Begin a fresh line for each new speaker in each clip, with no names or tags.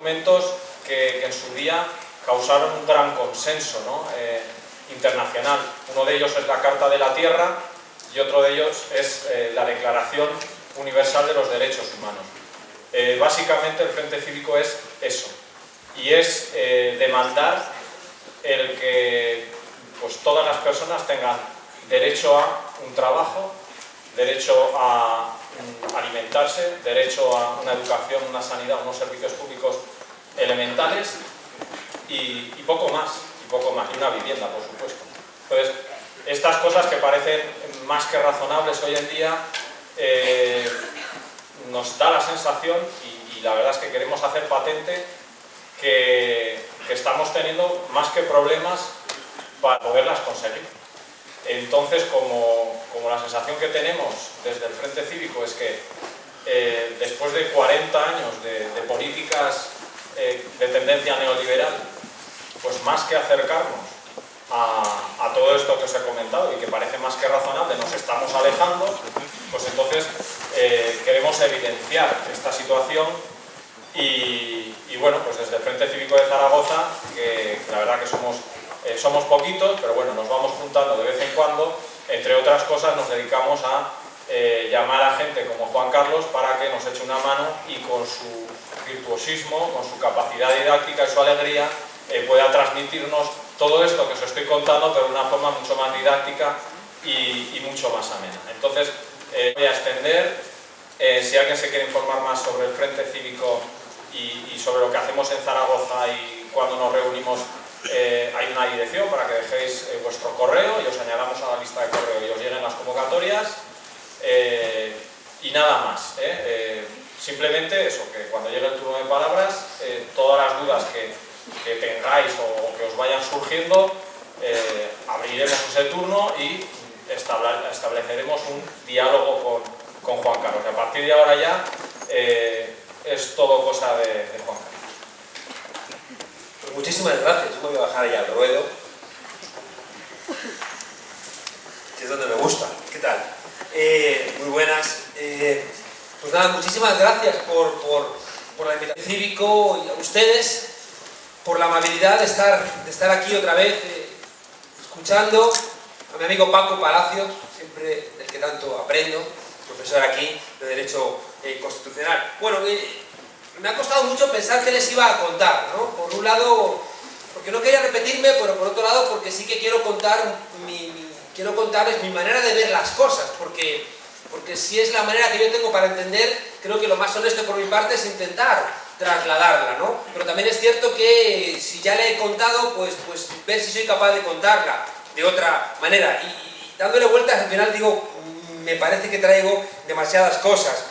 Documentos que en su día causaron un gran consenso, ¿no? Internacional. Uno de ellos es la Carta de la Tierra y otro de ellos es la Declaración Universal de los Derechos Humanos. Básicamente el Frente Cívico es eso, y es demandar el que pues, todas las personas tengan derecho a un trabajo, derecho a alimentarse, derecho a una educación, una sanidad, unos servicios públicos elementales y poco más, y una vivienda, por supuesto. Entonces, estas cosas que parecen más que razonables hoy en día, nos da la sensación, y la verdad es que queremos hacer patente, que estamos teniendo más que problemas para poderlas conseguir. Entonces, como la sensación que tenemos desde el Frente Cívico es que después de 40 años de políticas de tendencia neoliberal, pues más que acercarnos a todo esto que os he comentado y que parece más que razonable, nos estamos alejando, pues entonces queremos evidenciar esta situación y bueno, pues desde el Frente Cívico de Zaragoza, que la verdad que somos poquitos, pero bueno, nos vamos juntando de vez en cuando, entre otras cosas nos dedicamos a llamar a gente como Juan Carlos para que nos eche una mano y con su virtuosismo, con su capacidad didáctica y su alegría pueda transmitirnos todo esto que os estoy contando, pero de una forma mucho más didáctica y mucho más amena. Entonces, voy a extender. Si alguien se quiere informar más sobre el Frente Cívico y sobre lo que hacemos en Zaragoza y cuando nos reunimos, hay una dirección para que dejéis vuestro correo y os añadamos a la lista de correo y os lleguen las convocatorias. Y nada más. Simplemente eso, que cuando llegue el turno de palabras, todas las dudas que tengáis o que os vayan surgiendo, abriremos ese turno y estableceremos un diálogo con Juan Carlos. Y a partir de ahora ya es todo cosa de Juan Carlos.
Pues muchísimas gracias. Yo me voy a bajar ya al ruedo, que es donde me gusta. ¿Qué tal? Muy buenas. Pues nada, muchísimas gracias por la invitación cívico y a ustedes por la amabilidad de estar aquí otra vez escuchando a mi amigo Paco Palacios, siempre del que tanto aprendo, profesor aquí de Derecho Constitucional. Bueno, me ha costado mucho pensar qué les iba a contar, ¿no? Por un lado, porque no quería repetirme, pero por otro lado, porque sí que quiero contarles mi manera de ver las cosas, porque si es la manera que yo tengo para entender, creo que lo más honesto por mi parte es intentar trasladarla, ¿no? Pero también es cierto que si ya le he contado, pues ver si soy capaz de contarla de otra manera. Y dándole vueltas, al final digo, me parece que traigo demasiadas cosas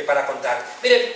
para contar. Miren,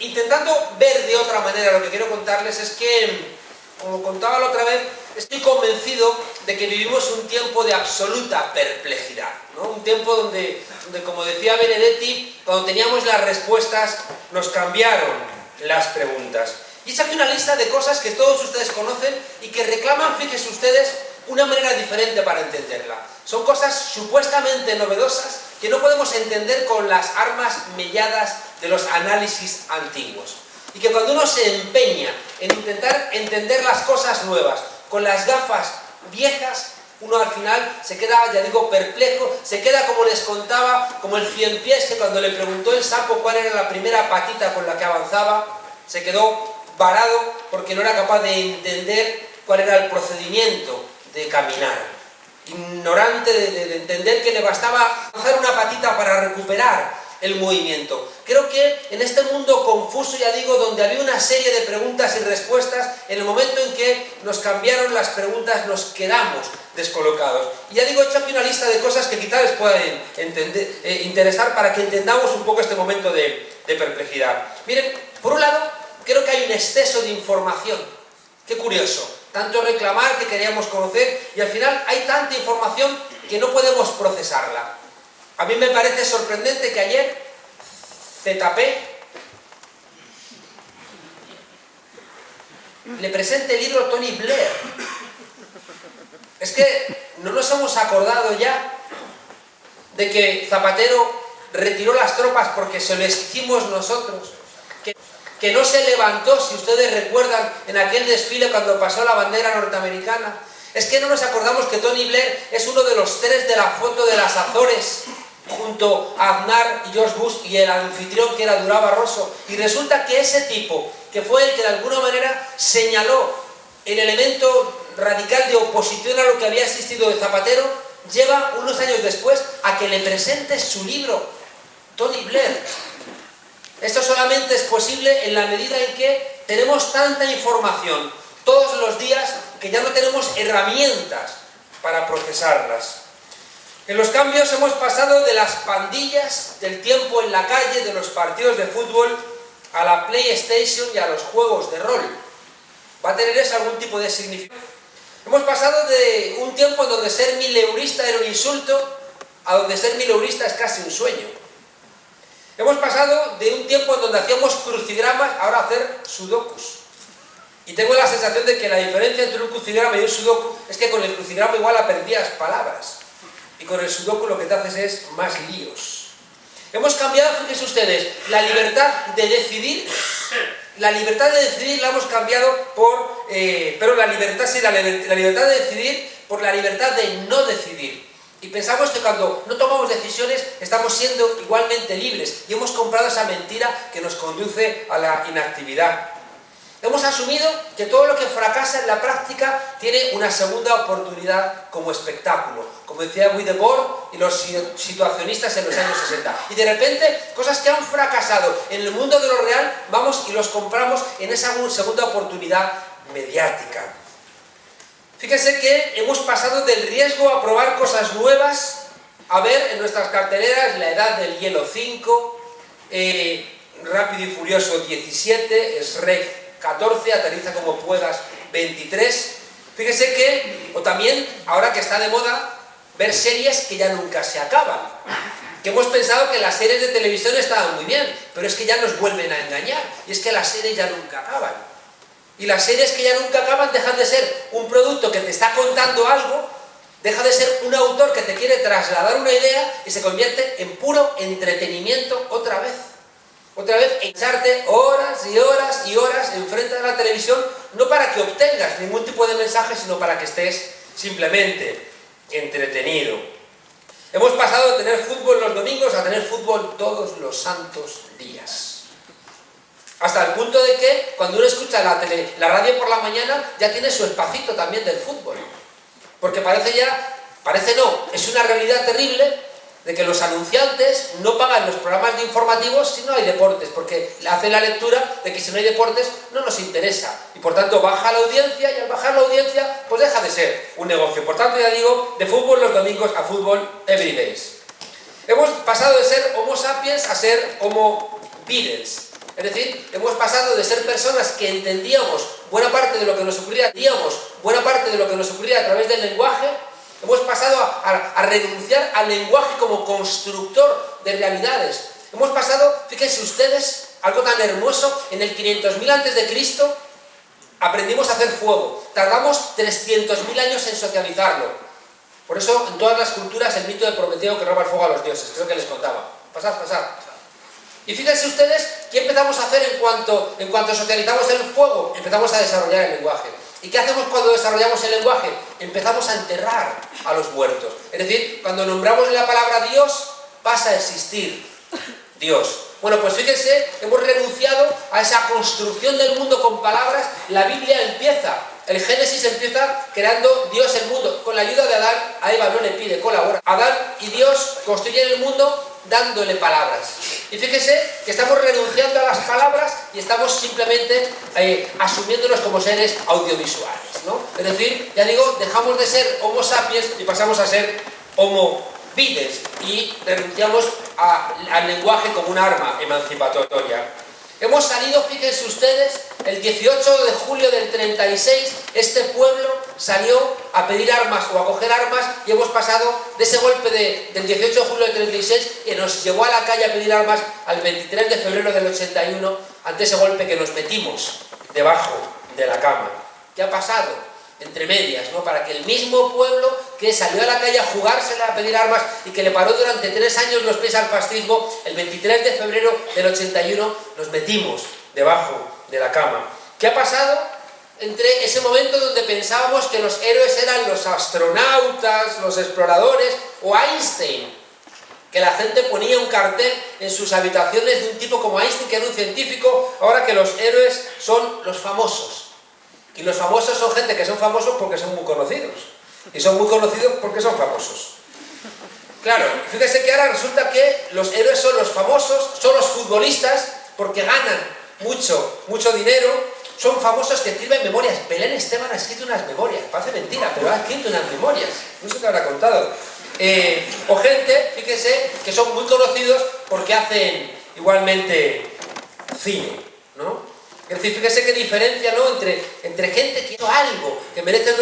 intentando ver de otra manera lo que quiero contarles es que, como contaba la otra vez, estoy convencido de que vivimos un tiempo de absoluta perplejidad, ¿no? Un tiempo donde, como decía Benedetti, cuando teníamos las respuestas, nos cambiaron las preguntas. Y es aquí una lista de cosas que todos ustedes conocen y que reclaman, fíjense ustedes, una manera diferente para entenderla. Son cosas supuestamente novedosas que no podemos entender con las armas melladas de los análisis antiguos. Y que cuando uno se empeña en intentar entender las cosas nuevas con las gafas viejas, uno al final se queda, ya digo, perplejo, se queda como les contaba, como el ciempiés que cuando le preguntó el sapo cuál era la primera patita con la que avanzaba, se quedó varado porque no era capaz de entender cuál era el procedimiento de caminar. Ignorante de entender que le bastaba avanzar una patita para recuperar el movimiento. Creo que en este mundo confuso, ya digo, donde había una serie de preguntas y respuestas, en el momento en que nos cambiaron las preguntas nos quedamos descolocados. Y ya digo, he hecho aquí una lista de cosas que quizás les puedan interesar para que entendamos un poco este momento de perplejidad. Miren, por un lado, creo que hay un exceso de información. Qué curioso. Tanto reclamar que queríamos conocer y al final hay tanta información que no podemos procesarla. A mí me parece sorprendente que ayer ZP le presente el libro Tony Blair. Es que no nos hemos acordado ya de que Zapatero retiró las tropas porque se lo hicimos nosotros. que no se levantó, si ustedes recuerdan, en aquel desfile cuando pasó la bandera norteamericana. Es que no nos acordamos que Tony Blair es uno de los 3 de la foto de las Azores, junto a Aznar y George Bush y el anfitrión que era Durão Barroso. Y resulta que ese tipo, que fue el que de alguna manera señaló el elemento radical de oposición a lo que había existido de Zapatero, lleva unos años después a que le presente su libro, Tony Blair. Esto solamente es posible en la medida en que tenemos tanta información todos los días que ya no tenemos herramientas para procesarlas. En los cambios hemos pasado de las pandillas, del tiempo en la calle, de los partidos de fútbol, a la PlayStation y a los juegos de rol. ¿Va a tener eso algún tipo de significado? Hemos pasado de un tiempo en donde ser mileurista era un insulto, a donde ser mileurista es casi un sueño. Hemos pasado de un tiempo en donde hacíamos crucigramas, ahora a hacer sudokus. Y tengo la sensación de que la diferencia entre un crucigrama y un sudoku es que con el crucigrama igual aprendías palabras. Y con el sudoku lo que te haces es más líos. Hemos cambiado, fíjense ustedes, la libertad de decidir. La libertad de decidir la hemos cambiado por... pero la libertad de decidir por la libertad de no decidir. Y pensamos que cuando no tomamos decisiones estamos siendo igualmente libres. Y hemos comprado esa mentira que nos conduce a la inactividad. Hemos asumido que todo lo que fracasa en la práctica tiene una segunda oportunidad como espectáculo, como decía Guy Debord y los situacionistas en los años 60. Y de repente, cosas que han fracasado en el mundo de lo real, vamos y los compramos en esa segunda oportunidad mediática. Fíjense que hemos pasado del riesgo a probar cosas nuevas, a ver en nuestras carteleras La Edad del Hielo 5, Rápido y Furioso 17, Shrek 14, Aterriza como puedas 23. Fíjese que, o también, ahora que está de moda, ver series que ya nunca se acaban. Que hemos pensado que las series de televisión estaban muy bien, pero es que ya nos vuelven a engañar. Y es que las series ya nunca acaban. Y las series que ya nunca acaban dejan de ser un producto que te está contando algo, deja de ser un autor que te quiere trasladar una idea y se convierte en puro entretenimiento otra vez. Otra vez, echarte horas y horas y horas enfrente de la televisión, no para que obtengas ningún tipo de mensaje, sino para que estés simplemente entretenido. Hemos pasado de tener fútbol los domingos a tener fútbol todos los santos días. Hasta el punto de que cuando uno escucha la radio por la mañana, ya tiene su espacito también del fútbol. Porque parece no, es una realidad terrible de que los anunciantes no pagan los programas de informativos si no hay deportes, porque hacen la lectura de que si no hay deportes no nos interesa, y por tanto baja la audiencia, y al bajar la audiencia pues deja de ser un negocio. Por tanto, ya digo, de fútbol los domingos a fútbol every days. Hemos pasado de ser homo sapiens a ser homo videns, es decir, hemos pasado de ser personas que entendíamos buena parte de lo que nos ocurría, a través del lenguaje. Hemos pasado a renunciar al lenguaje como constructor de realidades. Hemos pasado, fíjense ustedes, algo tan hermoso, en el 500.000 a.C. aprendimos a hacer fuego. Tardamos 300.000 años en socializarlo. Por eso, en todas las culturas, el mito de Prometeo que roba el fuego a los dioses. Creo que les contaba. Pasad. Y fíjense ustedes, ¿qué empezamos a hacer en cuanto socializamos el fuego? Empezamos a desarrollar el lenguaje. ¿Y qué hacemos cuando desarrollamos el lenguaje? Empezamos a enterrar a los muertos. Es decir, cuando nombramos la palabra Dios, pasa a existir Dios. Bueno, pues fíjense, hemos renunciado a esa construcción del mundo con palabras. La Biblia empieza, el Génesis empieza creando Dios el mundo. Con la ayuda de Adán, a Eva no le pide colabora. Adán y Dios construyen el mundo dándole palabras. Y fíjese que estamos renunciando a las palabras y estamos simplemente asumiéndonos como seres audiovisuales, ¿no? Es decir, ya digo, dejamos de ser homo sapiens y pasamos a ser homo videns y renunciamos al lenguaje como un arma emancipatoria. Hemos salido, fíjense ustedes, el 18 de julio del 36, este pueblo salió a pedir armas o a coger armas y hemos pasado de ese golpe del 18 de julio del 36 que nos llevó a la calle a pedir armas al 23 de febrero del 81 ante ese golpe que nos metimos debajo de la cama. ¿Qué ha pasado? Entre medias, ¿no? Para que el mismo pueblo que salió a la calle a jugársela, a pedir armas y que le paró durante 3 años los pies al fascismo, el 23 de febrero del 81 nos metimos debajo de la cama. ¿Qué ha pasado entre ese momento donde pensábamos que los héroes eran los astronautas, los exploradores o Einstein? Que la gente ponía un cartel en sus habitaciones de un tipo como Einstein, que era un científico, ahora que los héroes son los famosos. Y los famosos son gente que son famosos porque son muy conocidos. Y son muy conocidos porque son famosos. Claro, fíjese que ahora resulta que los héroes son los famosos, son los futbolistas, porque ganan mucho dinero, son famosos que escriben memorias. Belén Esteban ha escrito unas memorias, parece mentira, pero ha escrito unas memorias. No sé qué habrá contado. O gente, fíjese, que son muy conocidos porque hacen igualmente cine, ¿no? Es decir, fíjese qué diferencia, ¿no?, entre gente que ha hecho algo, que merece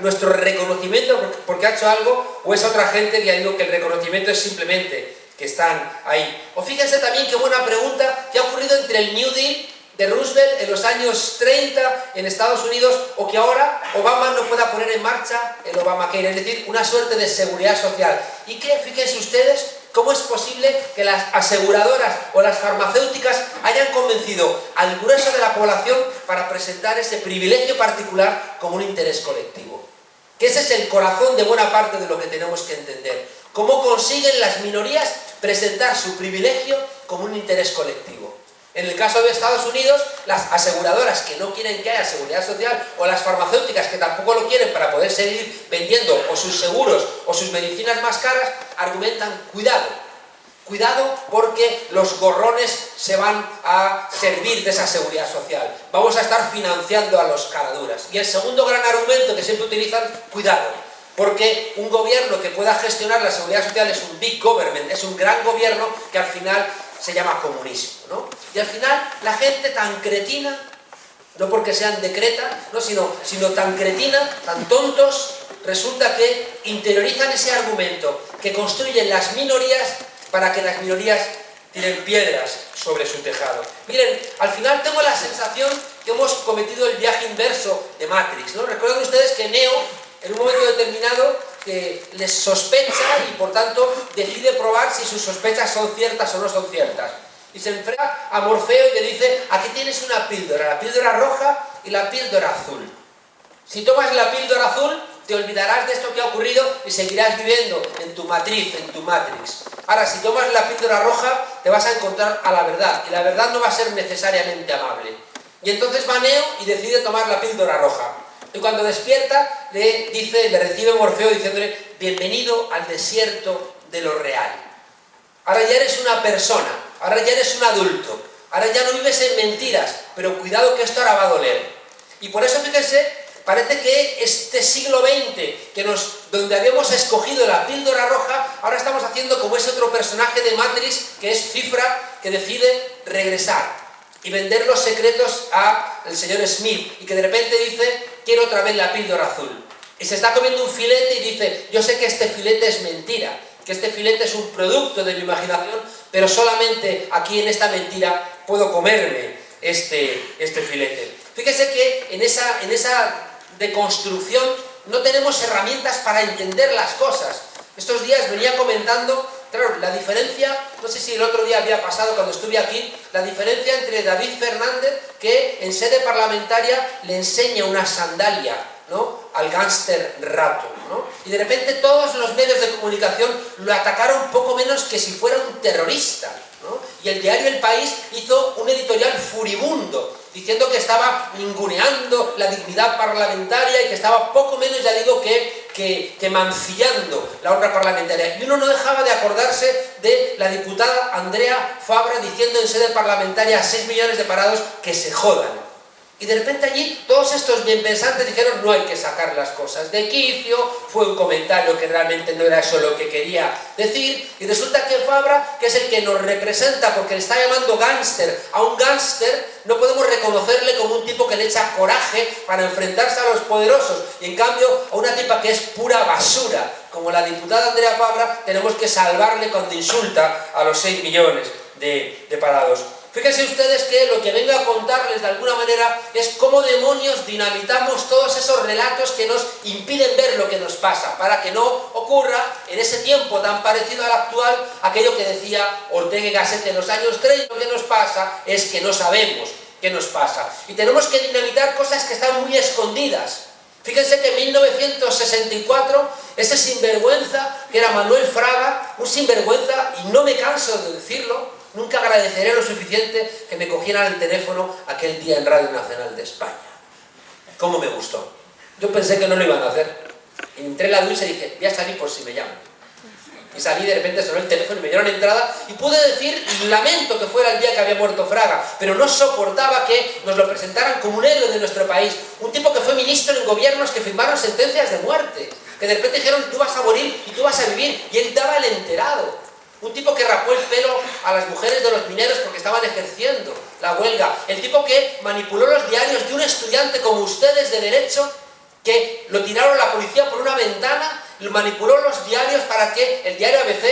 nuestro reconocimiento porque ha hecho algo, o esa otra gente que ya digo que el reconocimiento es simplemente que están ahí. O fíjense también qué buena pregunta que ha ocurrido entre el New Deal de Roosevelt en los años 30 en Estados Unidos, o que ahora Obama no pueda poner en marcha el Obamacare, es decir, una suerte de seguridad social. Y que, fíjense ustedes, ¿cómo es posible que las aseguradoras o las farmacéuticas hayan convencido al grueso de la población para presentar ese privilegio particular como un interés colectivo? Que ese es el corazón de buena parte de lo que tenemos que entender. ¿Cómo consiguen las minorías presentar su privilegio como un interés colectivo? En el caso de Estados Unidos, las aseguradoras que no quieren que haya seguridad social, o las farmacéuticas que tampoco lo quieren para poder seguir vendiendo o sus seguros o sus medicinas más caras, argumentan: cuidado porque los gorrones se van a servir de esa seguridad social, vamos a estar financiando a los caraduras. Y el segundo gran argumento que siempre utilizan: cuidado, porque un gobierno que pueda gestionar la seguridad social es un big government, es un gran gobierno que al final se llama comunismo, ¿no? Y al final la gente tan cretina, no porque sean de Creta, ¿no?, sino tan cretina, tan tontos, resulta que interiorizan ese argumento, que construyen las minorías para que las minorías tiren piedras sobre su tejado. Miren, al final tengo la sensación que hemos cometido el viaje inverso de Matrix, ¿no? Recuerdan ustedes que Neo, en un momento determinado, les sospecha y por tanto decide probar si sus sospechas son ciertas o no son ciertas. Y se enfrenta a Morfeo y le dice: aquí tienes una píldora, la píldora roja y la píldora azul. Si tomas la píldora azul, te olvidarás de esto que ha ocurrido y seguirás viviendo en tu matriz, en tu Matrix. Ahora, si tomas la píldora roja, te vas a encontrar a la verdad, y la verdad no va a ser necesariamente amable. Y entonces va Neo y decide tomar la píldora roja. Y cuando despierta, le recibe Morfeo diciéndole: bienvenido al desierto de lo real. Ahora ya eres una persona, ahora ya eres un adulto, ahora ya no vives en mentiras, pero cuidado que esto ahora va a doler. Y por eso, fíjense, parece que este siglo XX, donde habíamos escogido la píldora roja, ahora estamos haciendo como ese otro personaje de Matrix, que es Cifra, que decide regresar y vender los secretos al señor Smith, y que de repente dice: quiero otra vez la píldora azul. Y se está comiendo un filete y dice: yo sé que este filete es mentira, que este filete es un producto de mi imaginación, pero solamente aquí en esta mentira puedo comerme este filete. Fíjese que en esa deconstrucción no tenemos herramientas para entender las cosas. Estos días venía comentando, claro, la diferencia, no sé si el otro día había pasado cuando estuve aquí, la diferencia entre David Fernández, que en sede parlamentaria le enseña una sandalia, ¿no?, al gángster Rato, ¿no? Y de repente todos los medios de comunicación lo atacaron poco menos que si fuera un terrorista, ¿no? Y el diario El País hizo un editorial furibundo, diciendo que estaba ninguneando la dignidad parlamentaria y que estaba poco menos, ya digo, que mancillando la honra parlamentaria. Y uno no dejaba de acordarse de la diputada Andrea Fabra diciendo en sede parlamentaria a 6 millones de parados que se jodan. Y de repente allí todos estos bienpensantes dijeron: no hay que sacar las cosas de quicio, fue un comentario que realmente no era eso lo que quería decir. Y resulta que Fabra, que es el que nos representa porque le está llamando gángster a un gángster, no podemos reconocerle como un tipo que le echa coraje para enfrentarse a los poderosos. Y en cambio a una tipa que es pura basura, como la diputada Andrea Fabra, tenemos que salvarle cuando insulta a los 6 millones de parados. Fíjense ustedes que lo que vengo a contarles de alguna manera es cómo demonios dinamitamos todos esos relatos que nos impiden ver lo que nos pasa, para que no ocurra en ese tiempo tan parecido al actual aquello que decía Ortega y Gasset en los años 30. Lo que nos pasa es que no sabemos ¿Qué nos pasa? Y tenemos que dinamitar cosas que están muy escondidas. Fíjense que en 1964, ese sinvergüenza, que era Manuel Fraga, un sinvergüenza, y no me canso de decirlo, nunca agradeceré lo suficiente que me cogieran el teléfono aquel día en Radio Nacional de España. ¿Cómo me gustó? Yo pensé que no lo iban a hacer. Entré en la ducha y dije, voy a salir por si me llaman. Y salí, de repente sonó el teléfono y me dieron entrada y pude decir, lamento que fuera el día que había muerto Fraga, pero no soportaba que nos lo presentaran como un héroe de nuestro país, un tipo que fue ministro en gobiernos que firmaron sentencias de muerte, que de repente dijeron, tú vas a morir y tú vas a vivir, y él daba el enterado. Un tipo que rapó el pelo a las mujeres de los mineros porque estaban ejerciendo la huelga, el tipo que manipuló los diarios de un estudiante como ustedes de Derecho, que lo tiraron la policía por una ventana, manipuló los diarios para que el diario ABC,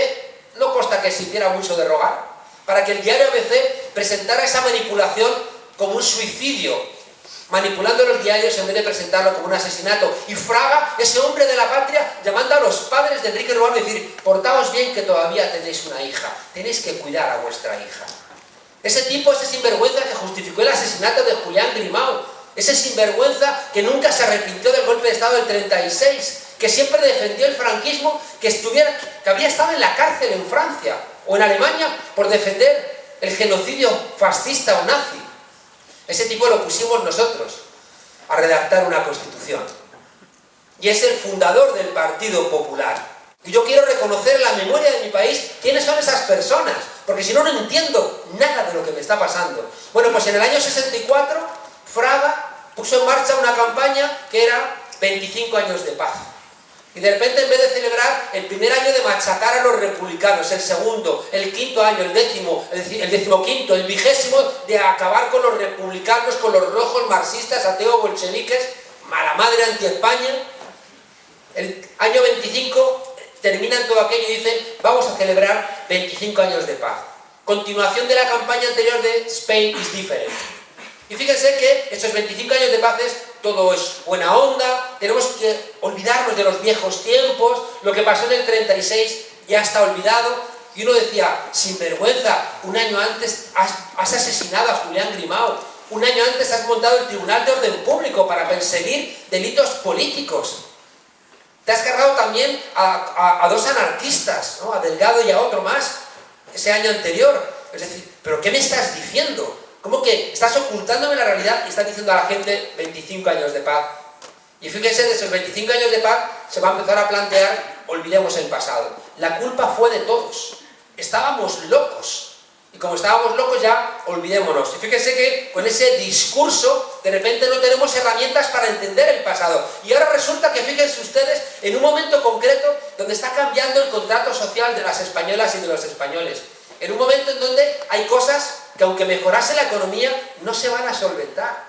no consta que se hiciera mucho de rogar, para que el diario ABC presentara esa manipulación como un suicidio, manipulando los diarios en vez de presentarlo como un asesinato. Y Fraga, ese hombre de la patria, llamando a los padres de Enrique Rubalcaba y decir, portaos bien que todavía tenéis una hija, tenéis que cuidar a vuestra hija. Ese tipo, ese sinvergüenza que justificó el asesinato de Julián Grimau, ese sinvergüenza que nunca se arrepintió del golpe de Estado del 36, que siempre defendió el franquismo, que había estado en la cárcel en Francia o en Alemania por defender el genocidio fascista o nazi. Ese tipo lo pusimos nosotros a redactar una constitución. Y es el fundador del Partido Popular. Y yo quiero reconocer en la memoria de mi país quiénes son esas personas, porque si no, no entiendo nada de lo que me está pasando. Bueno, pues en el año 64, Fraga puso en marcha una campaña que era 25 años de paz. Y de repente, en vez de celebrar el primer año de machacar a los republicanos, el segundo, el quinto año, el décimo, el decimoquinto, el vigésimo, de acabar con los republicanos, con los rojos, marxistas, ateos, bolcheviques, mala madre anti-España, el año 25 terminan todo aquello y dicen, vamos a celebrar 25 años de paz. Continuación de la campaña anterior de Spain is different. Y fíjense que estos 25 años de paz todo es buena onda, tenemos que olvidarnos de los viejos tiempos, lo que pasó en el 36 ya está olvidado, y uno decía, sinvergüenza, un año antes has asesinado a Julián Grimau, un año antes has montado el Tribunal de Orden Público para perseguir delitos políticos, te has cargado también a dos anarquistas, ¿no? A Delgado y a otro más, ese año anterior. Es decir, ¿pero qué me estás diciendo? ¿Cómo que estás ocultándome la realidad y estás diciendo a la gente 25 años de paz? Y fíjense, de esos 25 años de paz se va a empezar a plantear, olvidemos el pasado. La culpa fue de todos. Estábamos locos. Y como estábamos locos ya, olvidémonos. Y fíjense que con ese discurso, de repente no tenemos herramientas para entender el pasado. Y ahora resulta que, fíjense ustedes, en un momento concreto donde está cambiando el contrato social de las españolas y de los españoles. En un momento en donde hay cosas que, aunque mejorase la economía, no se van a solventar.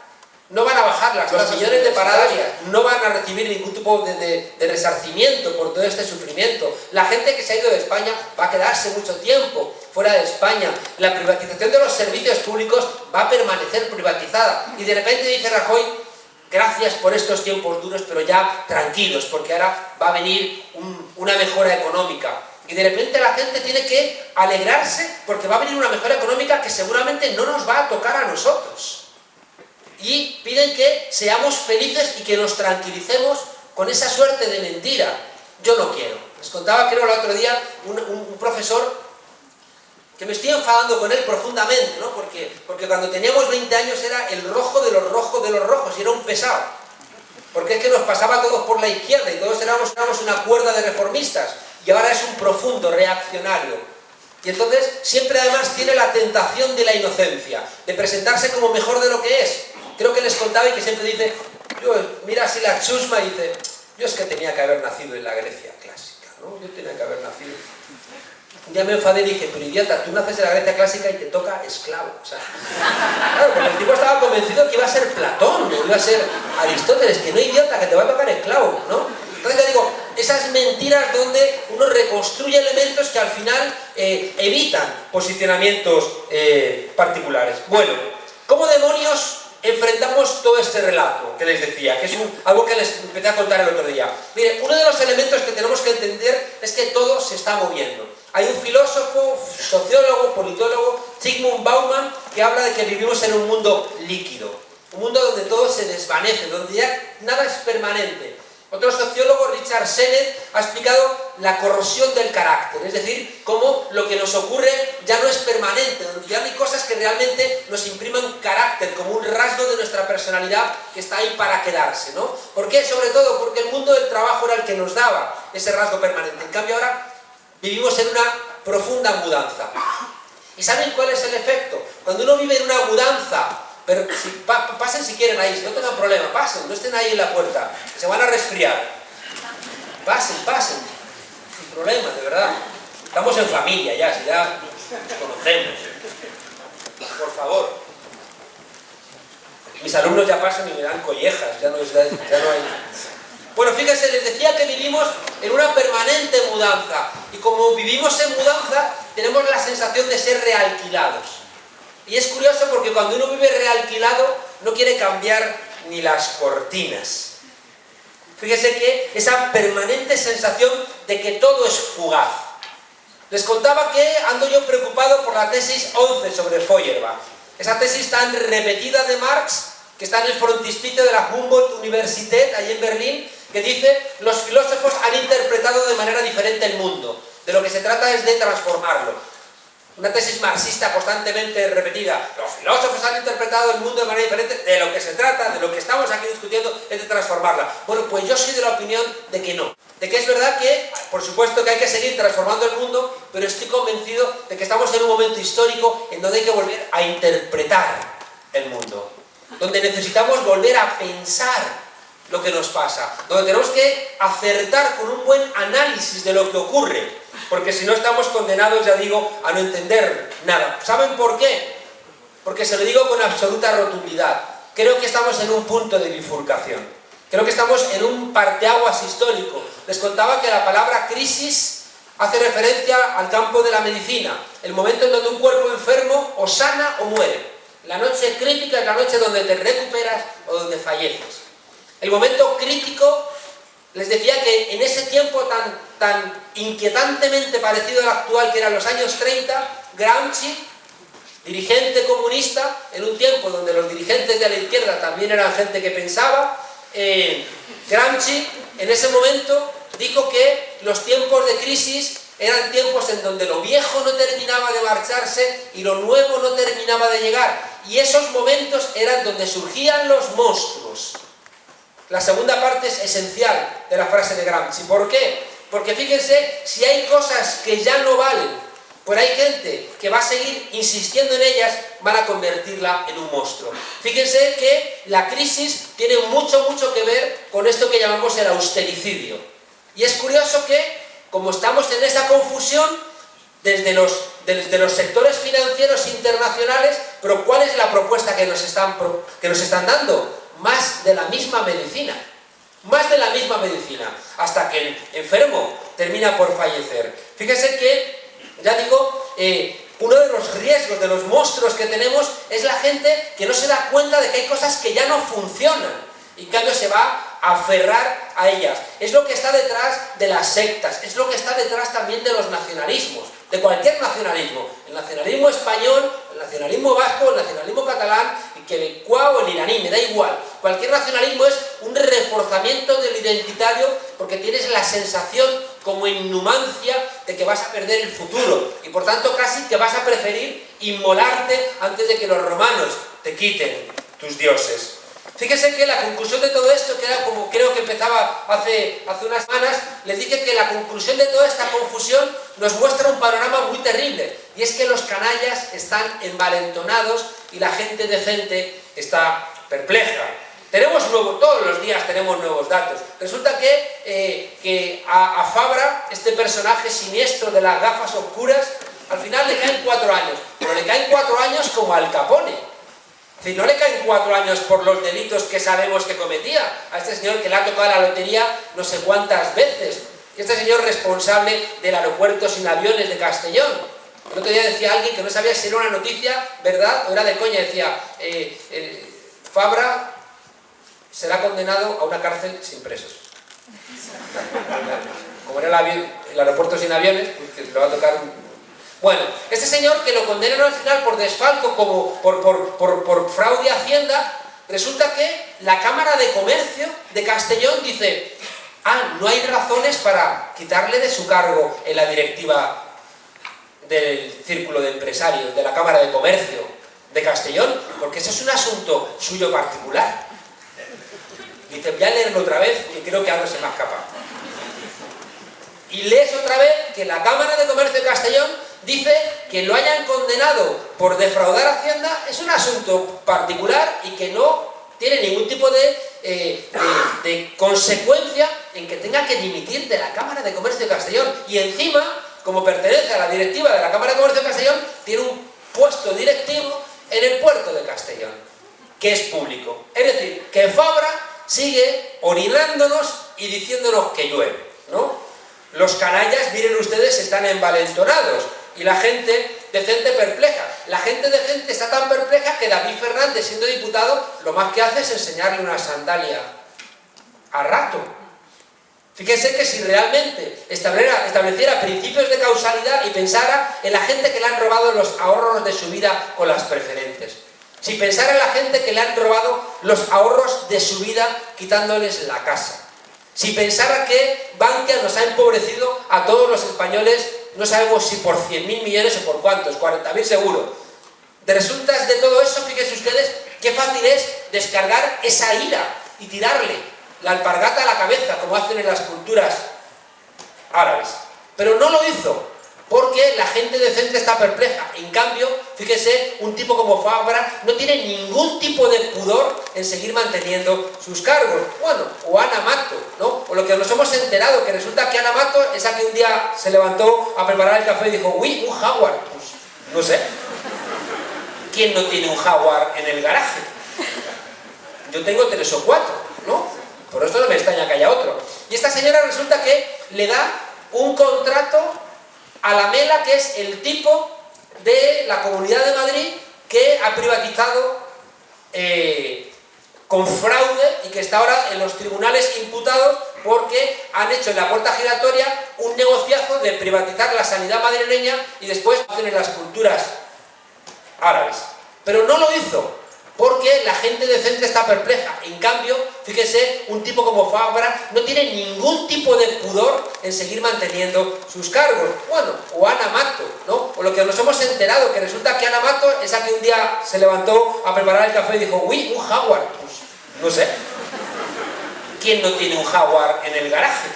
No van a bajar los millones de parados, no van a recibir ningún tipo de resarcimiento por todo este sufrimiento. La gente que se ha ido de España va a quedarse mucho tiempo fuera de España. La privatización de los servicios públicos va a permanecer privatizada. Y de repente dice Rajoy, gracias por estos tiempos duros, pero ya tranquilos, porque ahora va a venir una mejora económica. Y de repente la gente tiene que alegrarse porque va a venir una mejora económica que seguramente no nos va a tocar a nosotros. Y piden que seamos felices y que nos tranquilicemos con esa suerte de mentira. Yo no quiero. Les contaba, creo, el otro día un profesor que me estoy enfadando con él profundamente, ¿no? Porque cuando teníamos 20 años era el rojo de los rojos de los rojos y era un pesado. Porque es que nos pasaba a todos por la izquierda y todos éramos una cuerda de reformistas. Y ahora es un profundo reaccionario. Y entonces siempre además tiene la tentación de la inocencia, de presentarse como mejor de lo que es. Creo que les contaba y que siempre dice, mira así la chusma y dice, yo es que tenía que haber nacido en la Grecia clásica, ¿no? Yo tenía que haber nacido. Un día me enfadé y dije, pero idiota, tú naces en la Grecia clásica y te toca esclavo. O sea, claro, porque el tipo estaba convencido que iba a ser Platón, no iba a ser Aristóteles, que no idiota, que te va a tocar esclavo, ¿no? Entonces le digo, esas mentiras donde uno reconstruye elementos que al final evitan posicionamientos particulares. Bueno, ¿cómo demonios enfrentamos todo este relato que les decía, que es algo que les empecé a contar el otro día. Mire, uno de los elementos que tenemos que entender es que todo se está moviendo. Hay un filósofo, sociólogo, politólogo, Zygmunt Bauman, que habla de que vivimos en un mundo líquido, un mundo donde todo se desvanece, donde ya nada es permanente. Otro sociólogo, Richard Sennett, ha explicado la corrosión del carácter, es decir, cómo lo que nos ocurre ya no es permanente, donde ya no hay cosas que realmente nos impriman carácter, como un rasgo de nuestra personalidad que está ahí para quedarse, ¿no? ¿Por qué? Sobre todo porque el mundo del trabajo era el que nos daba ese rasgo permanente. En cambio ahora vivimos en una profunda mudanza. ¿Y saben cuál es el efecto? Cuando uno vive en una mudanza, pero pasen si quieren ahí, si no tengan problema, pasen, no estén ahí en la puerta, que se van a resfriar. Pasen, sin problema, de verdad. Estamos en familia ya, si ya nos conocemos. Por favor. Mis alumnos ya pasan y me dan collejas, ya no hay... Bueno, fíjense, les decía que vivimos en una permanente mudanza. Y como vivimos en mudanza, tenemos la sensación de ser realquilados. Y es curioso porque cuando uno vive realquilado no quiere cambiar ni las cortinas. Fíjense que esa permanente sensación de que todo es fugaz. Les contaba que ando yo preocupado por la tesis 11 sobre Feuerbach. Esa tesis tan repetida de Marx, que está en el frontispicio de la Humboldt Universität, allí en Berlín, que dice: los filósofos han interpretado de manera diferente el mundo. De lo que se trata es de transformarlo. Una tesis marxista constantemente repetida. Los filósofos han interpretado el mundo de manera diferente. De lo que se trata, de lo que estamos aquí discutiendo, es de transformarla. Bueno, pues yo soy de la opinión de que no. De que es verdad que, por supuesto que hay que seguir transformando el mundo, pero estoy convencido de que estamos en un momento histórico en donde hay que volver a interpretar el mundo. Donde necesitamos volver a pensar lo que nos pasa. Donde tenemos que acertar con un buen análisis de lo que ocurre. Porque si no estamos condenados, ya digo, a no entender nada. ¿Saben por qué? Porque se lo digo con absoluta rotundidad. Creo que estamos en un punto de bifurcación. Creo que estamos en un parteaguas histórico. Les contaba que la palabra crisis hace referencia al campo de la medicina. El momento en donde un cuerpo enfermo o sana o muere. La noche crítica es la noche donde te recuperas o donde falleces. El momento crítico, les decía que en ese tiempo tan inquietantemente parecido al actual, que eran los años 30, Gramsci, dirigente comunista, en un tiempo donde los dirigentes de la izquierda también eran gente que pensaba, Gramsci en ese momento dijo que los tiempos de crisis eran tiempos en donde lo viejo no terminaba de marcharse y lo nuevo no terminaba de llegar. Y esos momentos eran donde surgían los monstruos. La segunda parte es esencial de la frase de Gramsci. ¿Por qué? Porque fíjense, si hay cosas que ya no valen, pues hay gente que va a seguir insistiendo en ellas, van a convertirla en un monstruo. Fíjense que la crisis tiene mucho que ver con esto que llamamos el austericidio. Y es curioso que, como estamos en esa confusión, desde los sectores financieros internacionales, pero ¿cuál es la propuesta que nos están dando? Más de la misma medicina. Más de la misma medicina. Hasta que el enfermo termina por fallecer. Fíjense que, ya digo, uno de los riesgos, de los monstruos que tenemos, es la gente que no se da cuenta de que hay cosas que ya no funcionan. Y en cambio se va a aferrar a ellas. Es lo que está detrás de las sectas. Es lo que está detrás también de los nacionalismos. De cualquier nacionalismo. El nacionalismo español, el nacionalismo vasco, el nacionalismo catalán, el quebecuá o el iraní, me da igual. Cualquier nacionalismo es un reforzamiento del identitario porque tienes la sensación como inhumancia de que vas a perder el futuro y por tanto casi que vas a preferir inmolarte antes de que los romanos te quiten tus dioses. Fíjense que la conclusión de todo esto, que era como creo que empezaba hace unas semanas, les dije que la conclusión de toda esta confusión nos muestra un panorama muy terrible, y es que los canallas están envalentonados y la gente decente está perpleja. Todos los días tenemos nuevos datos. Resulta que a Fabra, este personaje siniestro de las gafas oscuras, al final le caen 4 años, pero le caen 4 años como Al Capone. Es decir, no le caen 4 años por los delitos que sabemos que cometía. A este señor que le ha tocado la lotería no sé cuántas veces. Este señor responsable del aeropuerto sin aviones de Castellón. El otro día decía alguien que no sabía si era una noticia, ¿verdad? O era de coña. Decía, Fabra será condenado a una cárcel sin presos. Como era el aeropuerto sin aviones, pues le va a tocar... Bueno, este señor que lo condenan al final por desfalco, como por fraude a Hacienda, resulta que la Cámara de Comercio de Castellón dice: ah, no hay razones para quitarle de su cargo en la directiva del Círculo de Empresarios, de la Cámara de Comercio de Castellón, porque eso es un asunto suyo particular. Dice, voy a leerlo otra vez, que creo que algo se me ha escapado. Y lees otra vez que la Cámara de Comercio de Castellón dice que lo hayan condenado por defraudar a Hacienda es un asunto particular y que no tiene ningún tipo de consecuencia en que tenga que dimitir de la Cámara de Comercio de Castellón. Y encima, como pertenece a la directiva de la Cámara de Comercio de Castellón, tiene un puesto directivo en el puerto de Castellón, que es público. Es decir, que Fabra sigue orinándonos y diciéndonos que llueve, ¿no? Los canallas, miren ustedes, están envalentonados y la gente decente perpleja. La gente decente está tan perpleja que David Fernández, siendo diputado, lo más que hace es enseñarle una sandalia a Rato. Fíjense que si realmente estableciera principios de causalidad y pensara en la gente que le han robado los ahorros de su vida con las preferentes, si pensara en la gente que le han robado los ahorros de su vida quitándoles la casa, si pensara que Bankia nos ha empobrecido a todos los españoles, no sabemos si por 100.000 millones o por cuántos, 40.000 seguro. De resultas de todo eso, fíjense ustedes qué fácil es descargar esa ira y tirarle la alpargata a la cabeza, como hacen en las culturas árabes. Pero no lo hizo, porque la gente decente está perpleja. En cambio, fíjese, un tipo como Fabra no tiene ningún tipo de pudor en seguir manteniendo sus cargos. Bueno, o Ana Mato, ¿no? O lo que nos hemos enterado, que resulta que Ana Mato, esa que un día se levantó a preparar el café y dijo, uy, un jaguar. Pues, no sé. ¿Quién no tiene un jaguar en el garaje? Yo tengo 3 o 4, ¿no? Por eso no me extraña que haya otro. Y esta señora resulta que le da un contrato a la Mela, que es el tipo de la Comunidad de Madrid que ha privatizado con fraude y que está ahora en los tribunales imputados porque han hecho en la puerta giratoria un negociazo de privatizar la sanidad madrileña y después hacen en las culturas árabes. Pero no lo hizo, porque la gente decente está perpleja. En cambio, fíjese, un tipo como Fabra no tiene ningún tipo de pudor en seguir manteniendo sus cargos. Bueno, o Ana Mato, ¿no? O lo que nos hemos enterado, que resulta que Ana Mato, esa que un día se levantó a preparar el café y dijo, uy, un jaguar. Pues, no sé. ¿Quién no tiene un jaguar en el garaje?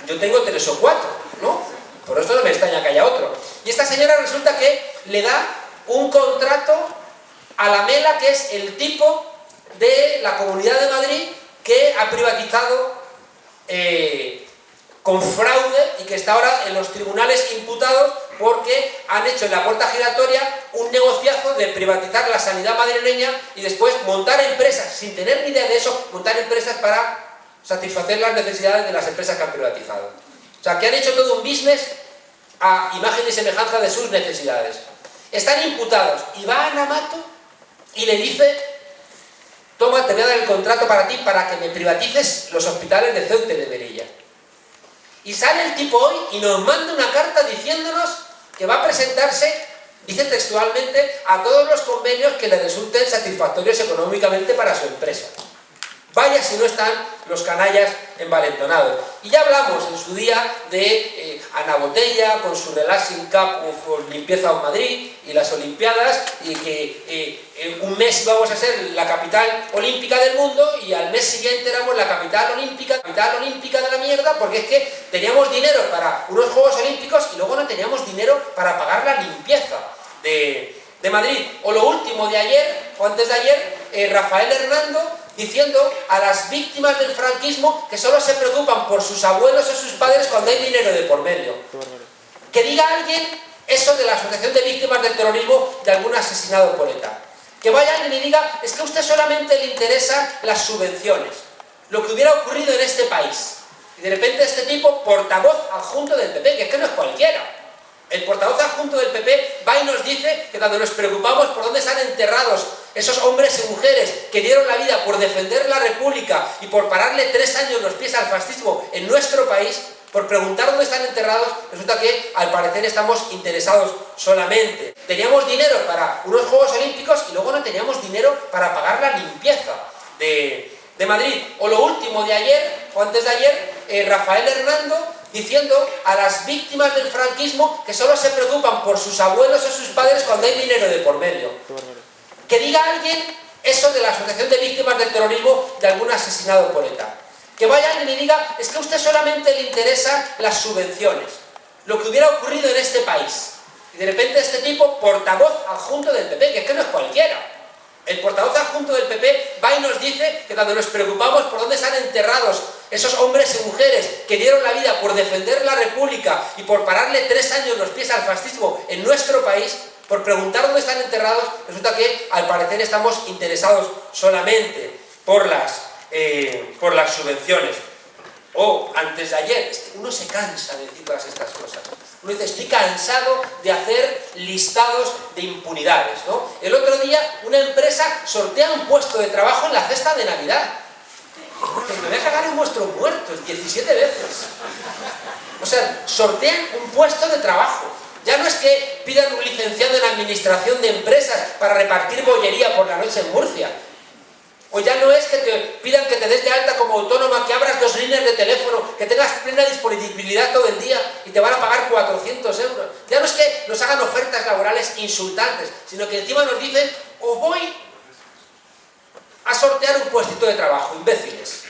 Yo tengo 3 o 4, ¿no? Por eso no me extraña que haya otro. Y esta señora resulta que le da un contrato a la Mela, que es el tipo de la Comunidad de Madrid que ha privatizado con fraude y que está ahora en los tribunales imputados porque han hecho en la puerta giratoria un negociazo de privatizar la sanidad madrileña y después montar empresas, sin tener ni idea de eso, montar empresas para satisfacer las necesidades de las empresas que han privatizado. O sea, que han hecho todo un business a imagen y semejanza de sus necesidades. Están imputados y va Ana Mato y le dice, toma, te voy a dar el contrato para ti para que me privatices los hospitales de Ceuta y de Melilla. Y sale el tipo hoy y nos manda una carta diciéndonos que va a presentarse, dice textualmente, a todos los convenios que le resulten satisfactorios económicamente para su empresa. Vaya si no están los canallas envalentonados. Y ya hablamos en su día de Ana Botella con su Relaxing Cup of Limpieza en Madrid y las Olimpiadas, y que un mes íbamos a ser la capital olímpica del mundo y al mes siguiente éramos la capital olímpica de la mierda, porque es que teníamos dinero para unos Juegos Olímpicos y luego no teníamos dinero para pagar la limpieza de Madrid. O lo último de ayer, o antes de ayer, Rafael Hernando diciendo a las víctimas del franquismo que solo se preocupan por sus abuelos o sus padres cuando hay dinero de por medio. Que diga alguien eso de la Asociación de Víctimas del Terrorismo de algún asesinado por ETA. Que vaya alguien y diga, es que a usted solamente le interesan las subvenciones, lo que hubiera ocurrido en este país. Y de repente este tipo, portavoz adjunto del PP, que es que no es cualquiera. El portavoz adjunto del PP va y nos dice que cuando nos preocupamos por dónde están enterrados esos hombres y mujeres que dieron la vida por defender la República y por pararle 3 años los pies al fascismo en nuestro país, por preguntar dónde están enterrados, resulta que al parecer estamos interesados solamente. Teníamos dinero para unos Juegos Olímpicos y luego no teníamos dinero para pagar la limpieza de Madrid. O lo último de ayer, o antes de ayer, Rafael Hernando diciendo a las víctimas del franquismo que solo se preocupan por sus abuelos o sus padres cuando hay dinero de por medio. Que diga alguien eso de la Asociación de Víctimas del Terrorismo de algún asesinado por ETA. Que vaya alguien y diga, es que a usted solamente le interesan las subvenciones, lo que hubiera ocurrido en este país. Y de repente este tipo, portavoz adjunto del PP, que es que no es cualquiera. El portavoz adjunto del PP va y nos dice que cuando nos preocupamos por dónde están enterrados esos hombres y mujeres que dieron la vida por defender la República y por pararle 3 años los pies al fascismo en nuestro país, por preguntar dónde están enterrados, resulta que al parecer estamos interesados solamente por las subvenciones. O antes de ayer, uno se cansa de decir todas estas cosas. Uno dice, estoy cansado de hacer listados de impunidades, ¿no? El otro día una empresa sortea un puesto de trabajo en la cesta de Navidad. Que me voy a cagar en vuestros muertos 17 veces. O sea, sortean un puesto de trabajo. Ya no es que pidan un licenciado en administración de empresas para repartir bollería por la noche en Murcia. O ya no es que te pidan que te des de alta como autónoma, que abras 2 líneas de teléfono, que tengas plena disponibilidad todo el día y te van a pagar 400 euros. Ya no es que nos hagan ofertas laborales insultantes, sino que encima nos dicen, os voy a sortear un puestito de trabajo, imbéciles.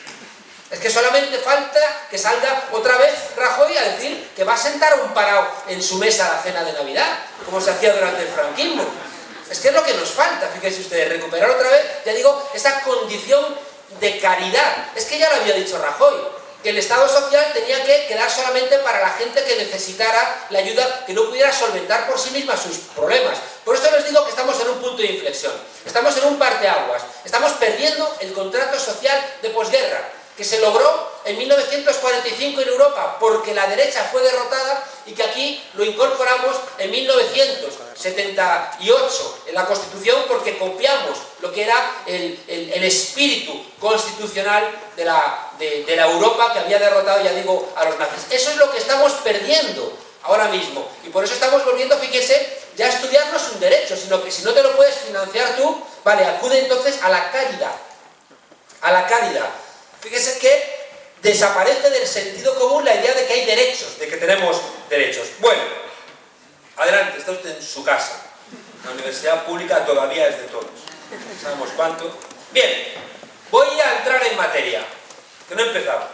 Es que solamente falta que salga otra vez Rajoy a decir que va a sentar un parao en su mesa a la cena de Navidad, como se hacía durante el franquismo. Es que es lo que nos falta, fíjense ustedes, recuperar otra vez, ya digo, esa condición de caridad. Es que ya lo había dicho Rajoy, que el Estado social tenía que quedar solamente para la gente que necesitara la ayuda, que no pudiera solventar por sí misma sus problemas. Por eso les digo que estamos en un punto de inflexión, estamos en un parteaguas, estamos perdiendo el contrato social de posguerra, que se logró en 1945 en Europa porque la derecha fue derrotada y que aquí lo incorporamos en 1978 en la Constitución porque copiamos lo que era el espíritu constitucional de la Europa que había derrotado, ya digo, a los nazis. Eso es lo que estamos perdiendo ahora mismo y por eso estamos volviendo, fíjese, ya a estudiarnos un derecho, sino que si no te lo puedes financiar tú, vale, acude entonces a la caridad. A la caridad. Fíjese que desaparece del sentido común la idea de que hay derechos, de que tenemos derechos. Bueno, adelante, está usted en su casa. La universidad pública todavía es de todos. ¿Sabemos cuánto? Bien, voy a entrar en materia, que no he empezado.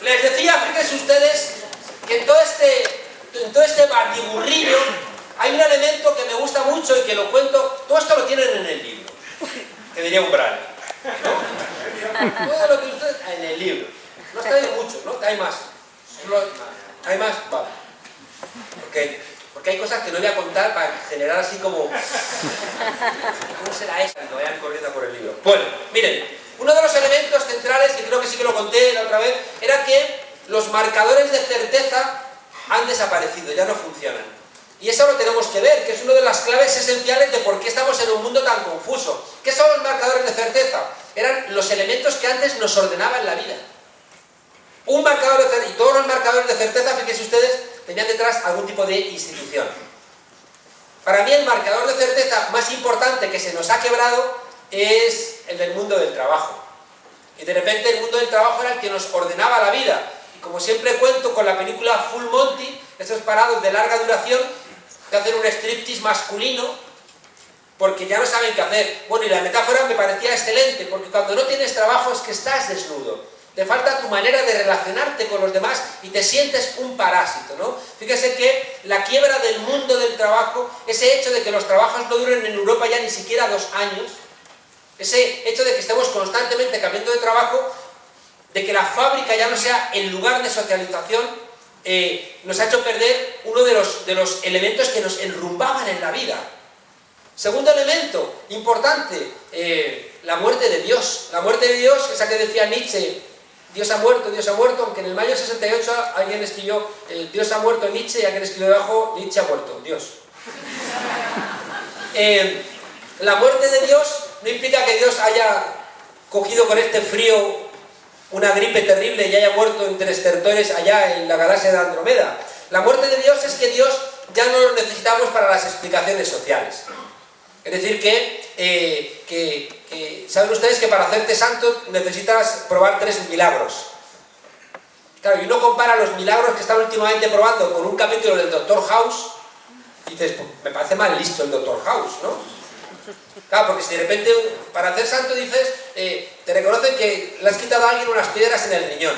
Les decía, fíjense ustedes, que en todo este bardiburrillo hay un elemento que me gusta mucho y que lo cuento, todo esto lo tienen en el libro, que diría Umbral. ¿No? Todo lo que ustedes... En el libro. No está bien mucho, ¿no? Hay más. ¿Hay más? Vale. Porque hay cosas que no voy a contar para generar así como... ¿Cómo será eso? Cuando vayan corriendo por el libro. Bueno, miren. Uno de los elementos centrales, que creo que sí que lo conté la otra vez, era que los marcadores de certeza han desaparecido, ya no funcionan. Y eso lo tenemos que ver, que es una de las claves esenciales de por qué estamos en un mundo tan confuso. ¿Qué son los marcadores de certeza? Eran los elementos que antes nos ordenaban la vida. Un marcador de certeza, y todos los marcadores de certeza, fíjense ustedes, tenían detrás algún tipo de institución. Para mí el marcador de certeza más importante que se nos ha quebrado es el del mundo del trabajo. Y de repente el mundo del trabajo era el que nos ordenaba la vida. Y como siempre cuento con la película Full Monty, esos parados de larga duración, que hacen un striptease masculino porque ya no saben qué hacer. Bueno, y la metáfora me parecía excelente, porque cuando no tienes trabajo es que estás desnudo. Te falta tu manera de relacionarte con los demás y te sientes un parásito, ¿no? Fíjese que la quiebra del mundo del trabajo, ese hecho de que los trabajos no duren en Europa ya ni siquiera 2 años, ese hecho de que estemos constantemente cambiando de trabajo, de que la fábrica ya no sea el lugar de socialización, nos ha hecho perder uno de los elementos que nos enrumbaban en la vida. Segundo elemento importante, la muerte de Dios. La muerte de Dios, esa que decía Nietzsche, Dios ha muerto, aunque en el mayo del 68 alguien escribió Dios ha muerto Nietzsche, y alguien escribió debajo Nietzsche ha muerto, Dios. La muerte de Dios no implica que Dios haya cogido con este frío una gripe terrible y haya muerto entre estertores allá en la galaxia de Andrómeda. La muerte de Dios es que Dios ya no lo necesitamos para las explicaciones sociales. Es decir, que saben ustedes que para hacerte santo necesitas probar 3 milagros. Claro, y uno compara los milagros que están últimamente probando con un capítulo del Dr. House y dices, pues, me parece mal listo el Dr. House, ¿no? Claro, porque si de repente para hacer santo dices, te reconocen que le has quitado a alguien unas piedras en el riñón.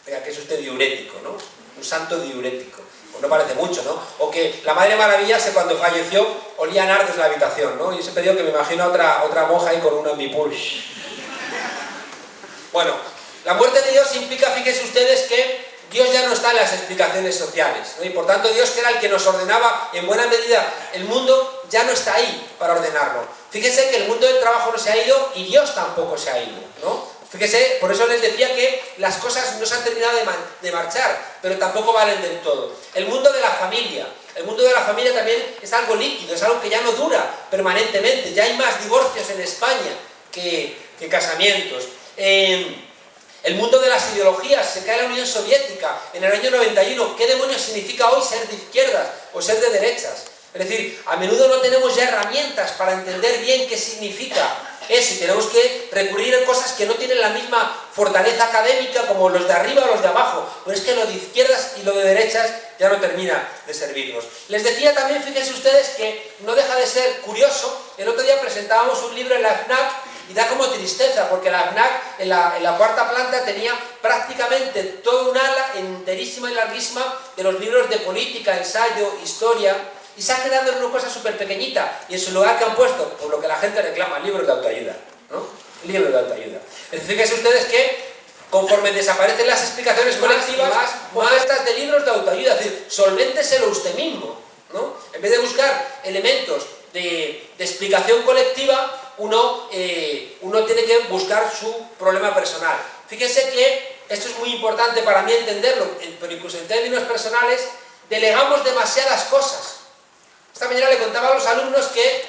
Venga, que es usted diurético, ¿no? Un santo diurético. Pues no parece mucho, ¿no? O que la Madre Maravilla, cuando falleció, olía a nardos la habitación, ¿no? Y ese pedido que me imagino a otra monja ahí con un ambipulse. Bueno, la muerte de Dios implica, fíjense ustedes, que Dios ya no está en las explicaciones sociales, ¿no? Y por tanto Dios, que era el que nos ordenaba en buena medida el mundo, ya no está ahí para ordenarlo. Fíjense que el mundo del trabajo no se ha ido y Dios tampoco se ha ido, ¿no? Fíjese, por eso les decía que las cosas no se han terminado de marchar, pero tampoco valen del todo. El mundo de la familia también es algo líquido, es algo que ya no dura permanentemente. Ya hay más divorcios en España que casamientos. El mundo de las ideologías, se cae la Unión Soviética en el año 91. ¿Qué demonios significa hoy ser de izquierdas o ser de derechas? Es decir, a menudo no tenemos ya herramientas para entender bien qué significa eso, y tenemos que recurrir a cosas que no tienen la misma fortaleza académica como los de arriba o los de abajo. Pero es que lo de izquierdas y lo de derechas ya no termina de servirnos. Les decía también, fíjense ustedes, que no deja de ser curioso. El otro día presentábamos un libro en la FNAC y da como tristeza, porque la FNAC en la cuarta planta tenía prácticamente toda un ala enterísima y larguísima de los libros de política, ensayo, historia, y se ha quedado en una cosa súper pequeñita, y en su lugar que han puesto, por lo que la gente reclama, libros de autoayuda, ¿no? Libros de autoayuda. Es decir, fíjense ustedes que conforme desaparecen las explicaciones colectivas, más estas de libros de autoayuda, es decir, solvénteselo usted mismo, ¿no? En vez de buscar elementos de explicación colectiva, uno tiene que buscar su problema personal. Fíjense que esto es muy importante para mí entenderlo, pero incluso en términos personales, delegamos demasiadas cosas. Esta mañana le contaba a los alumnos que,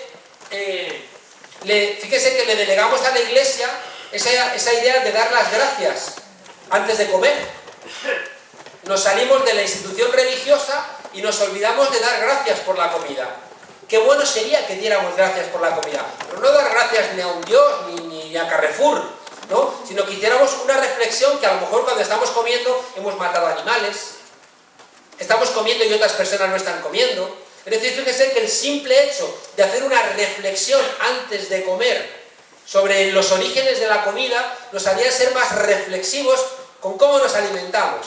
fíjese que le delegamos a la iglesia esa idea de dar las gracias antes de comer. Nos salimos de la institución religiosa y nos olvidamos de dar gracias por la comida. Qué bueno sería que diéramos gracias por la comida, pero no dar gracias ni a un Dios ni a Carrefour, ¿no? Sino que hiciéramos una reflexión que a lo mejor cuando estamos comiendo hemos matado animales, estamos comiendo y otras personas no están comiendo. Es decir, fíjese que el simple hecho de hacer una reflexión antes de comer sobre los orígenes de la comida nos haría ser más reflexivos con cómo nos alimentamos.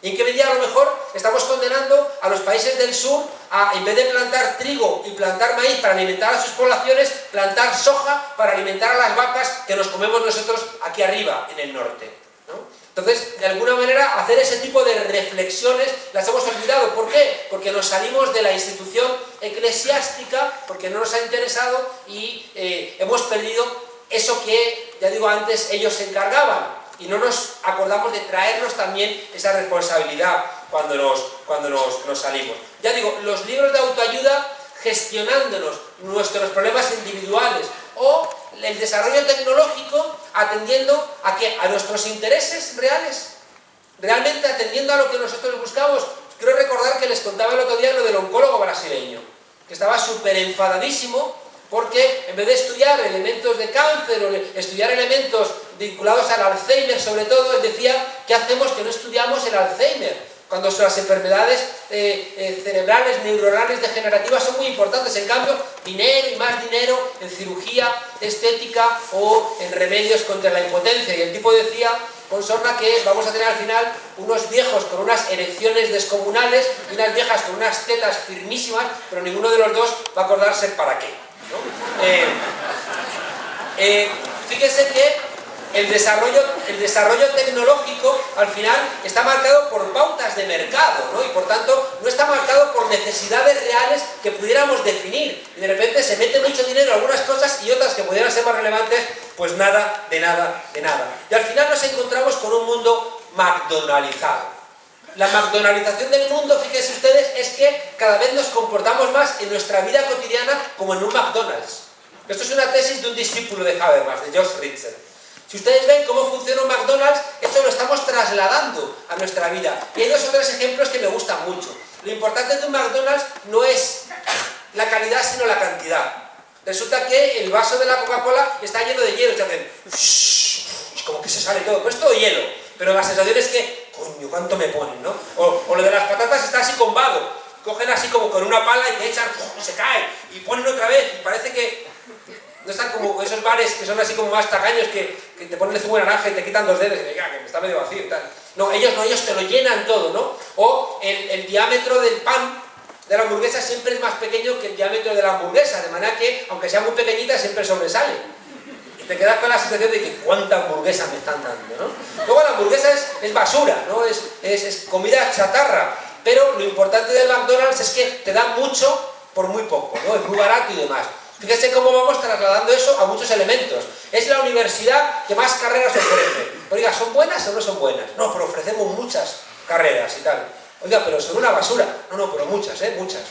Y en qué medida a lo mejor estamos condenando a los países del sur a, en vez de plantar trigo y plantar maíz para alimentar a sus poblaciones, plantar soja para alimentar a las vacas que nos comemos nosotros aquí arriba, en el norte, ¿no? Entonces, de alguna manera, hacer ese tipo de reflexiones las hemos olvidado. ¿Por qué? Porque nos salimos de la institución eclesiástica, porque no nos ha interesado y hemos perdido eso que, ya digo antes, ellos se encargaban. Y no nos acordamos de traernos también esa responsabilidad cuando nos salimos. Ya digo, los libros de autoayuda gestionándonos nuestros problemas individuales, o el desarrollo tecnológico atendiendo a ¿qué? A nuestros intereses reales, realmente atendiendo a lo que nosotros buscamos. Quiero recordar que les contaba el otro día lo del oncólogo brasileño, que estaba súper enfadadísimo porque en vez de estudiar elementos de cáncer o estudiar elementos vinculados al Alzheimer sobre todo, él decía, ¿qué hacemos que no estudiamos el Alzheimer? Cuando las enfermedades cerebrales, neuronales, degenerativas son muy importantes. En cambio, dinero y más dinero en cirugía estética o en remedios contra la impotencia. Y el tipo decía, con sorna, que vamos a tener al final unos viejos con unas erecciones descomunales y unas viejas con unas tetas firmísimas, pero ninguno de los dos va a acordarse para qué, ¿no? Fíjense que el desarrollo tecnológico al final está marcado por pautas de mercado, ¿no? Y por tanto no está marcado por necesidades reales que pudiéramos definir. Y de repente se mete mucho dinero en algunas cosas y y otras que pudieran ser más relevantes, pues nada, de nada, de nada. Y al final nos encontramos con un mundo McDonaldizado. La McDonaldización del mundo, fíjense ustedes, es que cada vez nos comportamos más en nuestra vida cotidiana como en un McDonald's. Esto es una tesis de un discípulo de Habermas, de Josh Ritzer. Si ustedes ven cómo funciona un McDonald's, esto lo estamos trasladando a nuestra vida. Y hay dos o tres ejemplos que me gustan mucho. Lo importante de un McDonald's no es la calidad, sino la cantidad. Resulta que el vaso de la Coca-Cola está lleno de hielo, y te hacen es como que se sale todo, pues es todo hielo, pero la sensación es que, coño, cuánto me ponen, ¿no? O lo de las patatas está así combado, cogen así como con una pala y te echan, y se cae, y ponen otra vez, y parece que no están como esos bares que son así como más tacaños que te ponen el zumo de naranja y te quitan 2 dedos, y digan que está medio vacío y tal. No, ellos te lo llenan todo, ¿no? O el diámetro del pan de la hamburguesa siempre es más pequeño que el diámetro de la hamburguesa, de manera que, aunque sea muy pequeñita, siempre sobresale. Y te quedas con la sensación de que cuánta hamburguesa me están dando, ¿no? Luego la hamburguesa es basura, ¿no? Es comida chatarra, pero lo importante del McDonald's es que te da mucho por muy poco, ¿no? Es muy barato y demás. Fíjense cómo vamos trasladando eso a muchos elementos. Es la universidad que más carreras ofrece. Oiga, ¿son buenas o no son buenas? No, pero ofrecemos muchas carreras y tal. Oiga, pero son una basura. No, pero muchas, muchas.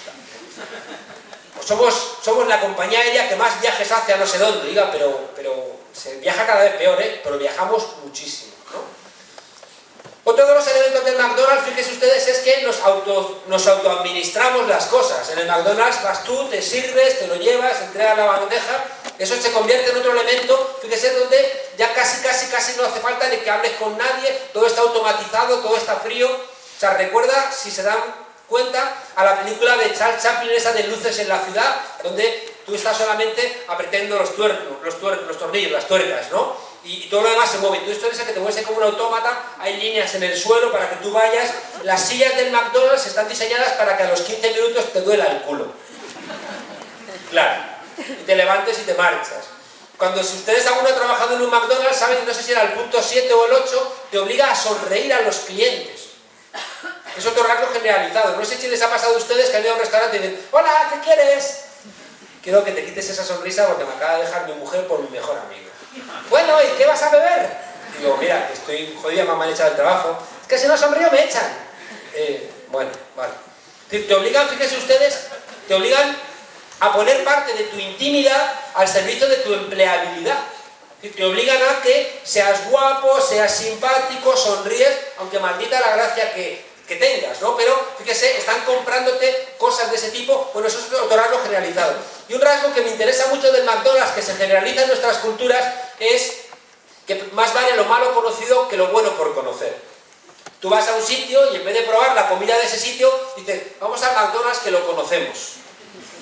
Pues somos la compañía aérea que más viajes hace a no sé dónde. Oiga, pero se viaja cada vez peor, pero viajamos muchísimo, ¿no? Otro de los elementos del McDonald's, fíjense ustedes, es que nos autoadministramos las cosas. En el McDonald's vas tú, te sirves, te lo llevas, entregas la bandeja. Eso se convierte en otro elemento, fíjense, donde ya casi no hace falta ni que hables con nadie, todo está automatizado, todo está frío. O sea, recuerda, si se dan cuenta, a la película de Charles Chaplin, esa de Luces en la ciudad, donde tú estás solamente apretando los tornillos, las tuercas, ¿no? Y todo lo demás se mueve. Tú esto es que te mueves como un autómata, hay líneas en el suelo para que tú vayas. Las sillas del McDonald's están diseñadas para que a los 15 minutos te duela el culo. Claro. Y te levantes y te marchas. Cuando si ustedes alguno ha trabajado en un McDonald's, saben, no sé si era el punto 7 o el 8, te obliga a sonreír a los clientes. Es otro rasgo generalizado. No sé si les ha pasado a ustedes que han ido a un restaurante y dicen, hola, ¿qué quieres? Quiero que te quites esa sonrisa porque me acaba de dejar mi mujer por mi mejor amigo. Bueno, ¿y qué vas a beber? Digo, mira, estoy jodida, me han echado el trabajo. Es que si no sonrío me echan. Bueno, vale. Te obligan, fíjense ustedes, te obligan a poner parte de tu intimidad al servicio de tu empleabilidad. Te obligan a que seas guapo, seas simpático, sonríes, aunque maldita la gracia que tengas, ¿no? Pero, fíjese, están comprándote cosas de ese tipo. Bueno, eso es otro rasgo generalizado. Y un rasgo que me interesa mucho del McDonald's, que se generaliza en nuestras culturas, es que más vale lo malo conocido que lo bueno por conocer. Tú vas a un sitio y en vez de probar la comida de ese sitio, dices, vamos al McDonald's que lo conocemos.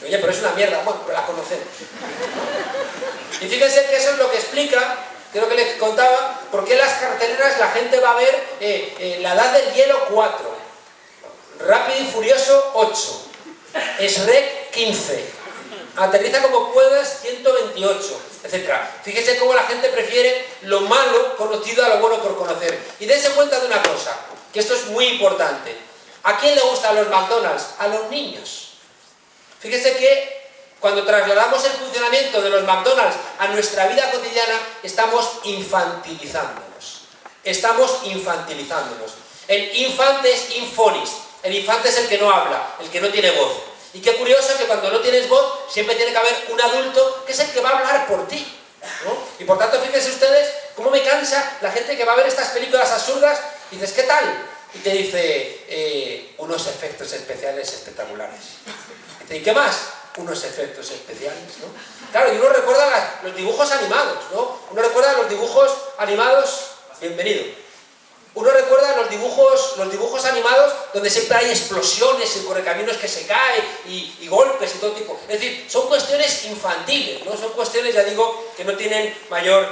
Oye, pero es una mierda. Bueno, pero la conocemos. Y fíjense que eso es lo que explica, creo que les contaba, por qué en las carteleras la gente va a ver La Edad del Hielo 4, Rápido y Furioso 8, Shrek 15, Aterriza como puedas 128, etc. Fíjense cómo la gente prefiere lo malo conocido a lo bueno por conocer. Y dense cuenta de una cosa, que esto es muy importante. ¿A quién le gustan los McDonald's? A los niños. Fíjense que cuando trasladamos el funcionamiento de los McDonald's a nuestra vida cotidiana, estamos infantilizándonos. Estamos infantilizándonos. El infante es infonis. El infante es el que no habla, el que no tiene voz. Y qué curioso que cuando no tienes voz, siempre tiene que haber un adulto que es el que va a hablar por ti, ¿no? Y por tanto, fíjense ustedes cómo me cansa la gente que va a ver estas películas absurdas y dices, ¿qué tal? Y te dice, unos efectos especiales espectaculares. Y dice, ¿y qué más? Unos efectos especiales, ¿no? Claro, y uno recuerda los dibujos animados, ¿no? Uno recuerda los dibujos animados, bienvenido. Uno recuerda los dibujos animados donde siempre hay explosiones y correcaminos que se caen y golpes y todo tipo. Es decir, son cuestiones infantiles, ¿no? Son cuestiones, ya digo, que no tienen mayor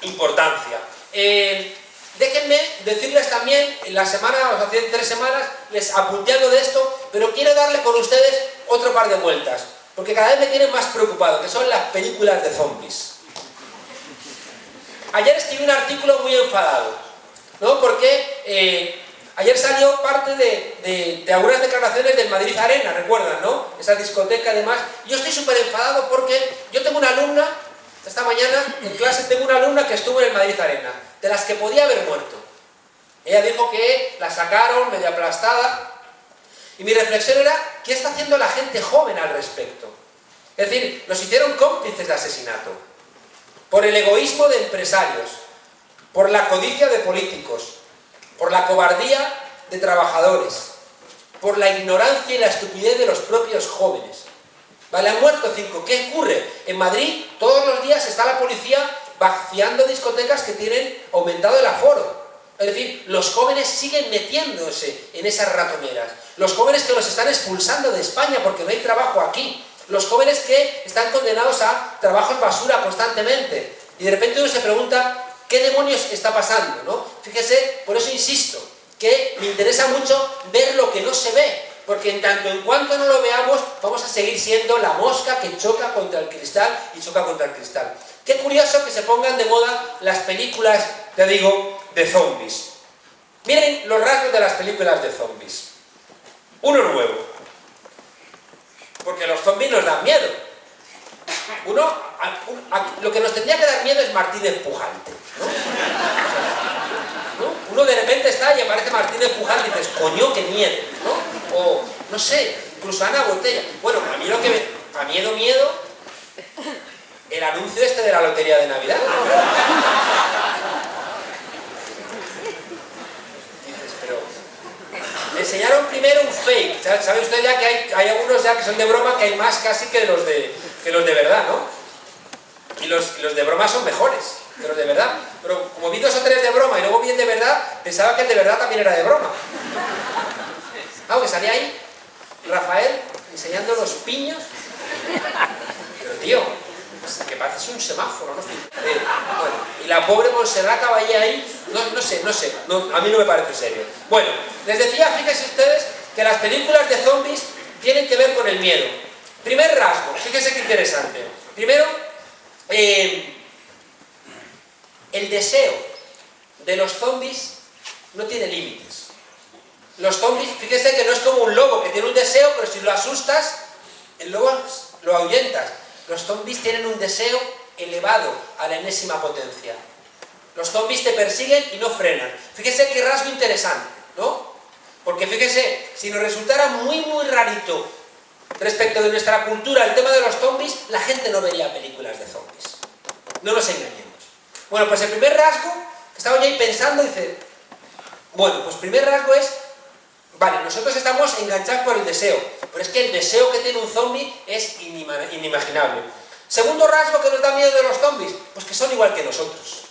importancia. Déjenme decirles también, hace 3 semanas, les apunté algo de esto, pero quiero darle con ustedes otro par de vueltas, porque cada vez me tienen más preocupado, que son las películas de zombies. Ayer escribí un artículo muy enfadado, ¿no? Porque Ayer salió parte de algunas declaraciones del Madrid Arena, recuerdan, ¿no? Esa discoteca y demás. Yo estoy súper enfadado porque yo tengo una alumna, esta mañana en clase tengo una alumna que estuvo en el Madrid Arena, de las que podía haber muerto. Ella dijo que la sacaron medio aplastada, y mi reflexión era, ¿qué está haciendo la gente joven al respecto? Es decir, nos hicieron cómplices de asesinato, por el egoísmo de empresarios, por la codicia de políticos, por la cobardía de trabajadores, por la ignorancia y la estupidez de los propios jóvenes. Vale, han muerto 5. ¿Qué ocurre? En Madrid todos los días está la policía vaciando discotecas que tienen aumentado el aforo. Es decir, los jóvenes siguen metiéndose en esas ratoneras. Los jóvenes que los están expulsando de España porque no hay trabajo aquí. Los jóvenes que están condenados a trabajos basura constantemente. Y de repente uno se pregunta, ¿qué demonios está pasando? ¿No? Fíjese, por eso insisto, que me interesa mucho ver lo que no se ve. Porque en tanto en cuanto no lo veamos, vamos a seguir siendo la mosca que choca contra el cristal y choca contra el cristal. Qué curioso que se pongan de moda las películas, te digo, de zombies. Miren los rasgos de las películas de zombies. Uno nuevo. Porque los zombies nos dan miedo. Lo que nos tendría que dar miedo es Martínez Pujante, ¿no? ¿No? Uno de repente está y aparece Martínez Pujante y dices, coño, qué miedo, ¿no? O, no sé, incluso Ana Botella. Bueno, a mí lo que me da miedo, el anuncio este de la lotería de Navidad. Dices, pero... Le enseñaron primero un fake. ¿Sabe usted ya que hay algunos ya que son de broma, que hay más casi que los de verdad, ¿no? Y los de broma son mejores que los de verdad. Pero como vi 2 o 3 de broma y luego vi el de verdad, pensaba que el de verdad también era de broma. Que salía ahí Rafael enseñando los piños. Pero tío, que parece un semáforo, ¿no? Bueno, y la pobre Montserrat Caballé ahí, no sé, a mí no me parece serio. Bueno, les decía, fíjense ustedes, que las películas de zombies tienen que ver con el miedo. Primer rasgo, fíjense qué interesante. Primero, el deseo de los zombies no tiene límites. Los zombies, fíjense que no es como un lobo que tiene un deseo, pero si lo asustas, el lobo lo ahuyentas. Los zombies tienen un deseo elevado a la enésima potencia. Los zombies te persiguen y no frenan. Fíjese qué rasgo interesante, ¿no? Porque fíjese, si nos resultara muy rarito respecto de nuestra cultura el tema de los zombies, la gente no vería películas de zombies. No nos engañemos. Bueno, pues el primer rasgo, que estaba yo ahí pensando, dice... Bueno, pues el primer rasgo es... Vale, nosotros estamos enganchados por el deseo, pero es que el deseo que tiene un zombie es inimaginable. Segundo rasgo que nos da miedo de los zombies, pues que son igual que nosotros.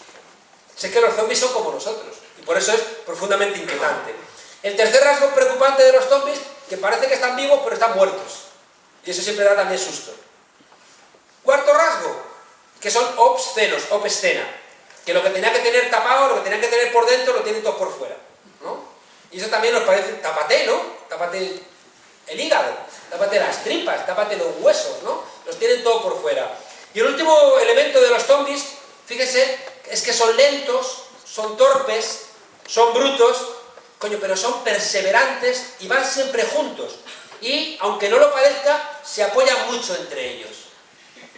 Sé que los zombies son como nosotros, y por eso es profundamente inquietante. El tercer rasgo preocupante de los zombies, que parece que están vivos, pero están muertos. Y eso siempre da también susto. Cuarto rasgo, que son obscenos, obscena. Que lo que tenía que tener tapado, lo que tenía que tener por dentro, lo tienen todos por fuera, ¿no? Y eso también nos parece, tápate, ¿no? Tápate el hígado, tápate las tripas, tápate los huesos, ¿no? Los tienen todo por fuera. Y el último elemento de los zombies, fíjese, es que son lentos, son torpes, son brutos, coño, pero son perseverantes y van siempre juntos. Y, aunque no lo parezca, se apoyan mucho entre ellos.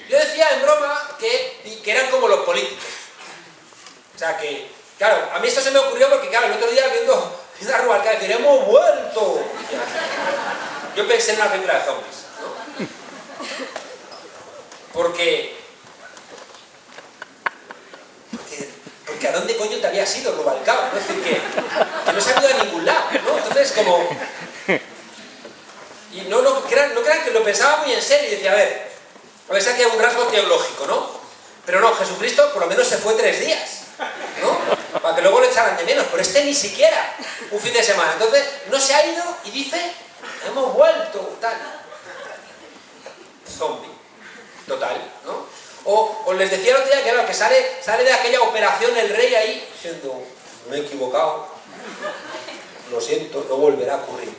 Yo decía en broma que eran como los políticos. O sea que, claro, a mí esto se me ocurrió porque, claro, el otro día viendo a Rubalcaba decir, ¡hemos vuelto! Yo pensé en una película de zombies, ¿no? Porque ¿a dónde coño te habías ido, Rubalcaba? ¿No? Es decir, que no se ha ido a ningún lado, ¿no? Entonces, como... Y no crean que lo pensaba muy en serio y decía, a ver si aquí hay un rasgo teológico, ¿no? Pero no, Jesucristo por lo menos se fue 3 días, ¿no? Para que luego le echaran de menos, pero este ni siquiera un fin de semana. Entonces, no se ha ido y dice, hemos vuelto, tal. Zombie, total, ¿no? O les decía el otro día que, claro, que sale de aquella operación el rey ahí, diciendo, me he equivocado, lo siento, no volverá a ocurrir.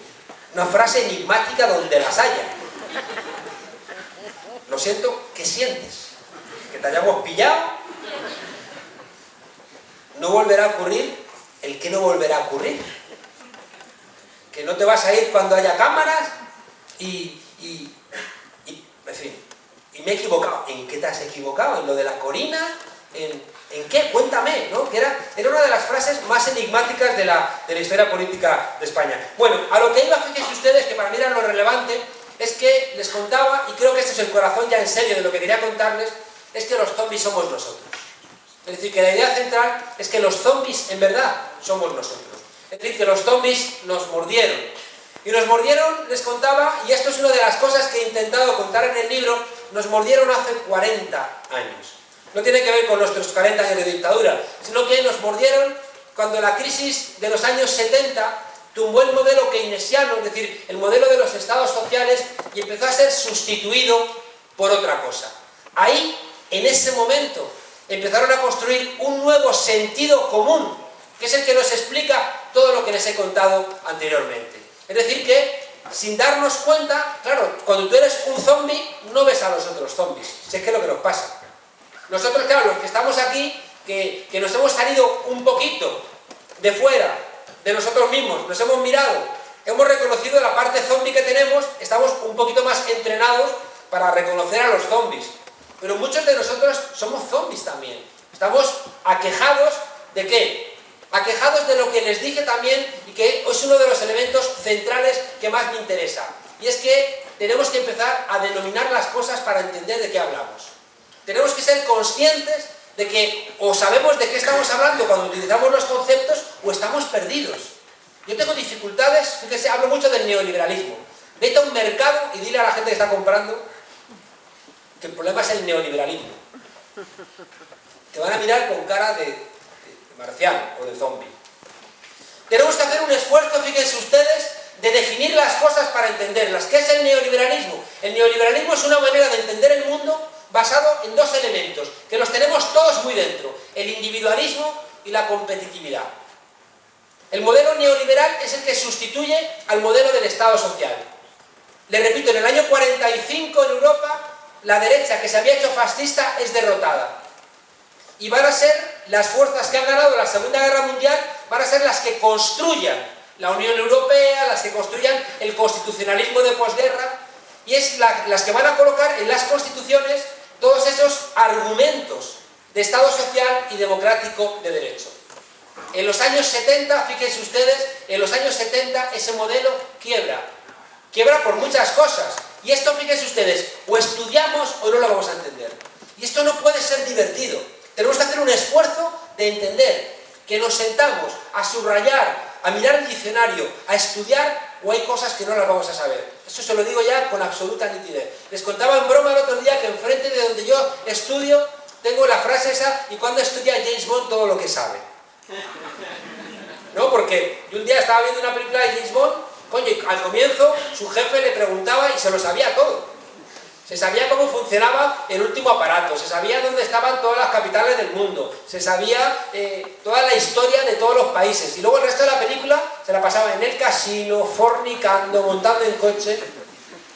Una frase enigmática donde las haya. Lo siento, ¿qué sientes? ¿Que te hayamos pillado? ¿No volverá a ocurrir? ¿El qué no volverá a ocurrir? que no te vas a ir cuando haya cámaras en fin, y me he equivocado. ¿En qué te has equivocado? ¿En lo de la Corina? ¿En qué? Cuéntame, ¿no? Que era una de las frases más enigmáticas de la historia política de España. Bueno, a lo que iba, fíjense ustedes, que para mí era lo relevante, es que les contaba, y creo que este es el corazón ya en serio de lo que quería contarles, es que los zombies somos nosotros. Es decir, que la idea central es que los zombies en verdad somos nosotros. Es decir, que los zombies nos mordieron. Y nos mordieron, les contaba, y esto es una de las cosas que he intentado contar en el libro, nos mordieron hace 40 años. No tiene que ver con nuestros 40 años de dictadura, sino que nos mordieron cuando la crisis de los años 70 tumbó el modelo keynesiano, es decir, el modelo de los estados sociales, y empezó a ser sustituido por otra cosa. Ahí, en ese momento, empezaron a construir un nuevo sentido común, que es el que nos explica todo lo que les he contado anteriormente. Es decir que, sin darnos cuenta, claro, cuando tú eres un zombie, no ves a los otros zombies. Si es que es lo que nos pasa. Nosotros, claro, los que estamos aquí, que nos hemos salido un poquito de fuera de nosotros mismos, nos hemos mirado, hemos reconocido la parte zombie que tenemos, estamos un poquito más entrenados para reconocer a los zombies. Pero muchos de nosotros somos zombies también. Estamos aquejados ¿de qué? Aquejados de lo que les dije también, y que es uno de los elementos centrales que más me interesa. Y es que tenemos que empezar a denominar las cosas para entender de qué hablamos. Tenemos que ser conscientes de que o sabemos de qué estamos hablando cuando utilizamos los conceptos, o estamos perdidos. Yo tengo dificultades, fíjese, hablo mucho del neoliberalismo. Vete a un mercado y dile a la gente que está comprando que el problema es el neoliberalismo. Te van a mirar con cara de marciano o de zombie. Tenemos que hacer un esfuerzo, fíjense ustedes, de definir las cosas para entenderlas. ¿Qué es el neoliberalismo? El neoliberalismo es una manera de entender el mundo basado en dos elementos, que los tenemos todos muy dentro: el individualismo y la competitividad. El modelo neoliberal es el que sustituye al modelo del Estado social. Le repito, en el año 45 en Europa, la derecha, que se había hecho fascista, es derrotada. Y van a ser las fuerzas que han ganado la Segunda Guerra Mundial, van a ser las que construyan la Unión Europea, las que construyan el constitucionalismo de posguerra, y es las que van a colocar en las constituciones todos esos argumentos de Estado social y democrático de derecho. En los años 70, fíjense ustedes, en los años 70 ese modelo quiebra. Quiebra por muchas cosas. Y esto, fíjense ustedes, o estudiamos o no lo vamos a entender. Y esto no puede ser divertido. Tenemos que hacer un esfuerzo de entender que nos sentamos a subrayar, a mirar el diccionario, a estudiar, o hay cosas que no las vamos a saber. Eso se lo digo ya con absoluta nitidez. Les contaba en broma el otro día que enfrente de donde yo estudio tengo la frase esa: y cuando estudia James Bond todo lo que sabe. ¿No? Porque yo un día estaba viendo una película de James Bond, coño, y al comienzo su jefe le preguntaba y se lo sabía todo. Se sabía cómo funcionaba el último aparato, se sabía dónde estaban todas las capitales del mundo, se sabía toda la historia de todos los países, y luego el resto de la película se la pasaba en el casino, fornicando, montando en coche.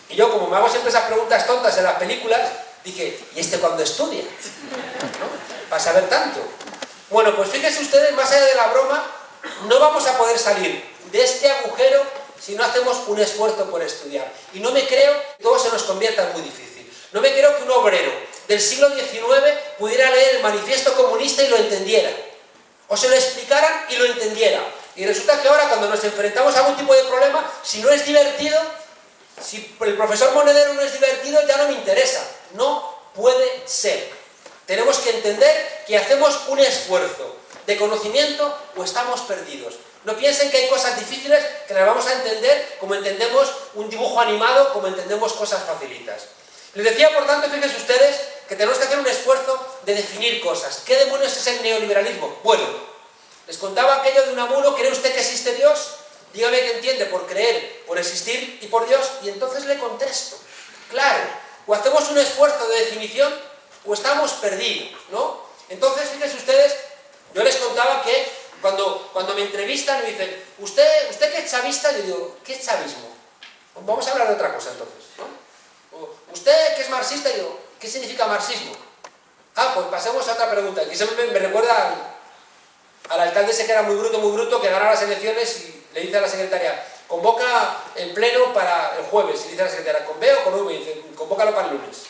Y yo, como me hago siempre esas preguntas tontas en las películas, dije, ¿y este cuándo estudia? ¿No? Para saber tanto. Bueno, pues fíjense ustedes, más allá de la broma, no vamos a poder salir de este agujero si no hacemos un esfuerzo por estudiar. Y no me creo que todo se nos convierta en muy difícil. No me creo que un obrero del siglo XIX pudiera leer el manifiesto comunista y lo entendiera. O se lo explicaran y lo entendiera. Y resulta que ahora, cuando nos enfrentamos a algún tipo de problema, si no es divertido, si el profesor Monedero no es divertido, ya no me interesa. No puede ser. Tenemos que entender que hacemos un esfuerzo de conocimiento o estamos perdidos. No piensen que hay cosas difíciles que las vamos a entender como entendemos un dibujo animado, como entendemos cosas facilitas. Les decía, por tanto, fíjense ustedes, que tenemos que hacer un esfuerzo de definir cosas. ¿Qué demonios es el neoliberalismo? Bueno, les contaba aquello de Unamuno: ¿cree usted que existe Dios? Dígame qué entiende por creer, por existir y por Dios, y entonces le contesto. Claro, o hacemos un esfuerzo de definición o estamos perdidos, ¿no? Entonces, fíjense ustedes, yo les contaba que cuando me entrevistan me dicen, ¿usted qué es chavista? Yo digo, ¿qué es chavismo? Vamos a hablar de otra cosa entonces, ¿no? O, ¿usted qué es marxista? Y digo, ¿qué significa marxismo? Ah, pues pasemos a otra pregunta, que siempre me recuerda al alcalde ese que era muy bruto, que ganaba las elecciones, y le dice a la secretaria, convoca en pleno para el jueves, y dice la secretaria, ¿con B o con V? Y dice, convócalo para el lunes.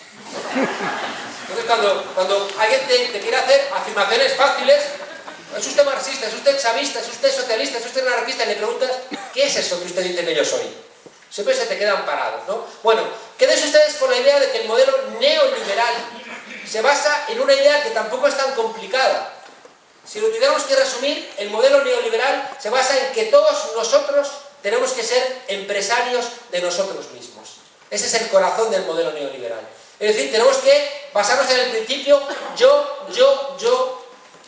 Entonces cuando alguien te quiere hacer afirmaciones fáciles, ¿es usted marxista, es usted chavista, es usted socialista, es usted anarquista? Y le preguntas, ¿qué es eso que usted dice que yo soy? Siempre se te quedan parados, ¿no? Bueno, quédense ustedes con la idea de que el modelo neoliberal se basa en una idea que tampoco es tan complicada. Si lo tuviéramos que resumir, el modelo neoliberal se basa en que todos nosotros tenemos que ser empresarios de nosotros mismos. Ese es el corazón del modelo neoliberal. Es decir, tenemos que basarnos en el principio yo,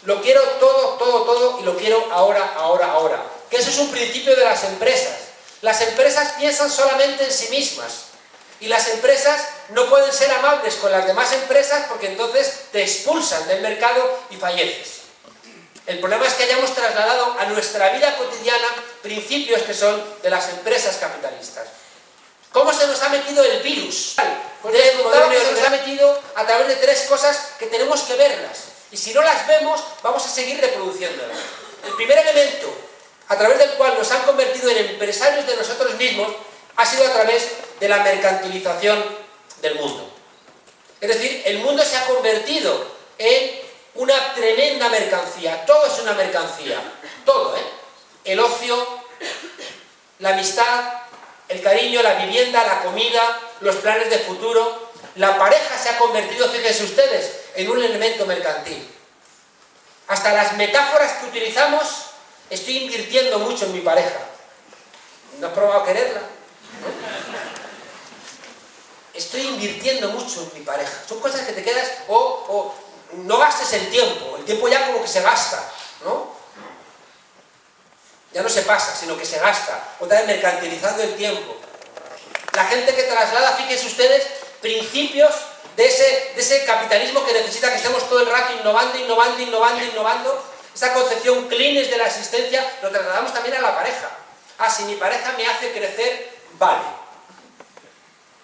lo quiero todo y lo quiero ahora. Que eso es un principio de las empresas. Las empresas piensan solamente en sí mismas. Y las empresas no pueden ser amables con las demás empresas porque entonces te expulsan del mercado y falleces. El problema es que hayamos trasladado a nuestra vida cotidiana principios que son de las empresas capitalistas. ¿Cómo se nos ha metido el virus? Se nos ha metido a través de tres cosas que tenemos que verlas. Y si no las vemos, vamos a seguir reproduciéndolas. El primer elemento a través del cual nos han convertido en empresarios de nosotros mismos ha sido a través de la mercantilización del mundo. Es decir, el mundo se ha convertido en una tremenda mercancía. Todo es una mercancía. Todo, ¿eh? El ocio, la amistad, el cariño, la vivienda, la comida, los planes de futuro. La pareja se ha convertido, fíjense ustedes, en un elemento mercantil. Hasta las metáforas que utilizamos, estoy invirtiendo mucho en mi pareja. ¿No has probado a quererla? ¿No? Estoy invirtiendo mucho en mi pareja. Son cosas que te quedas, o no gastes el tiempo ya como que se gasta, ¿no? Ya no se pasa, sino que se gasta. Otra vez mercantilizando el tiempo. La gente que traslada, fíjense ustedes, principios de ese capitalismo que necesita que estemos todo el rato innovando. Esa concepción Kleenex de la existencia lo trasladamos también a la pareja. Ah, si mi pareja me hace crecer, vale.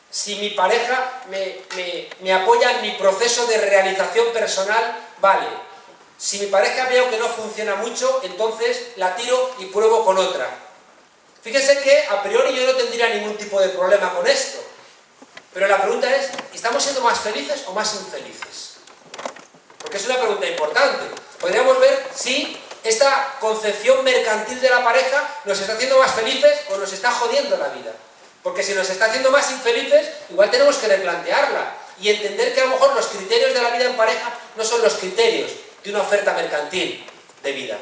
Si mi pareja me apoya en mi proceso de realización personal, vale. Si mi pareja veo que no funciona mucho, entonces la tiro y pruebo con otra. Fíjense que a priori yo no tendría ningún tipo de problema con esto. Pero la pregunta es, ¿estamos siendo más felices o más infelices? Porque es una pregunta importante. Podríamos ver si esta concepción mercantil de la pareja nos está haciendo más felices o nos está jodiendo la vida. Porque si nos está haciendo más infelices, igual tenemos que replantearla y entender que a lo mejor los criterios de la vida en pareja no son los criterios de una oferta mercantil de vida.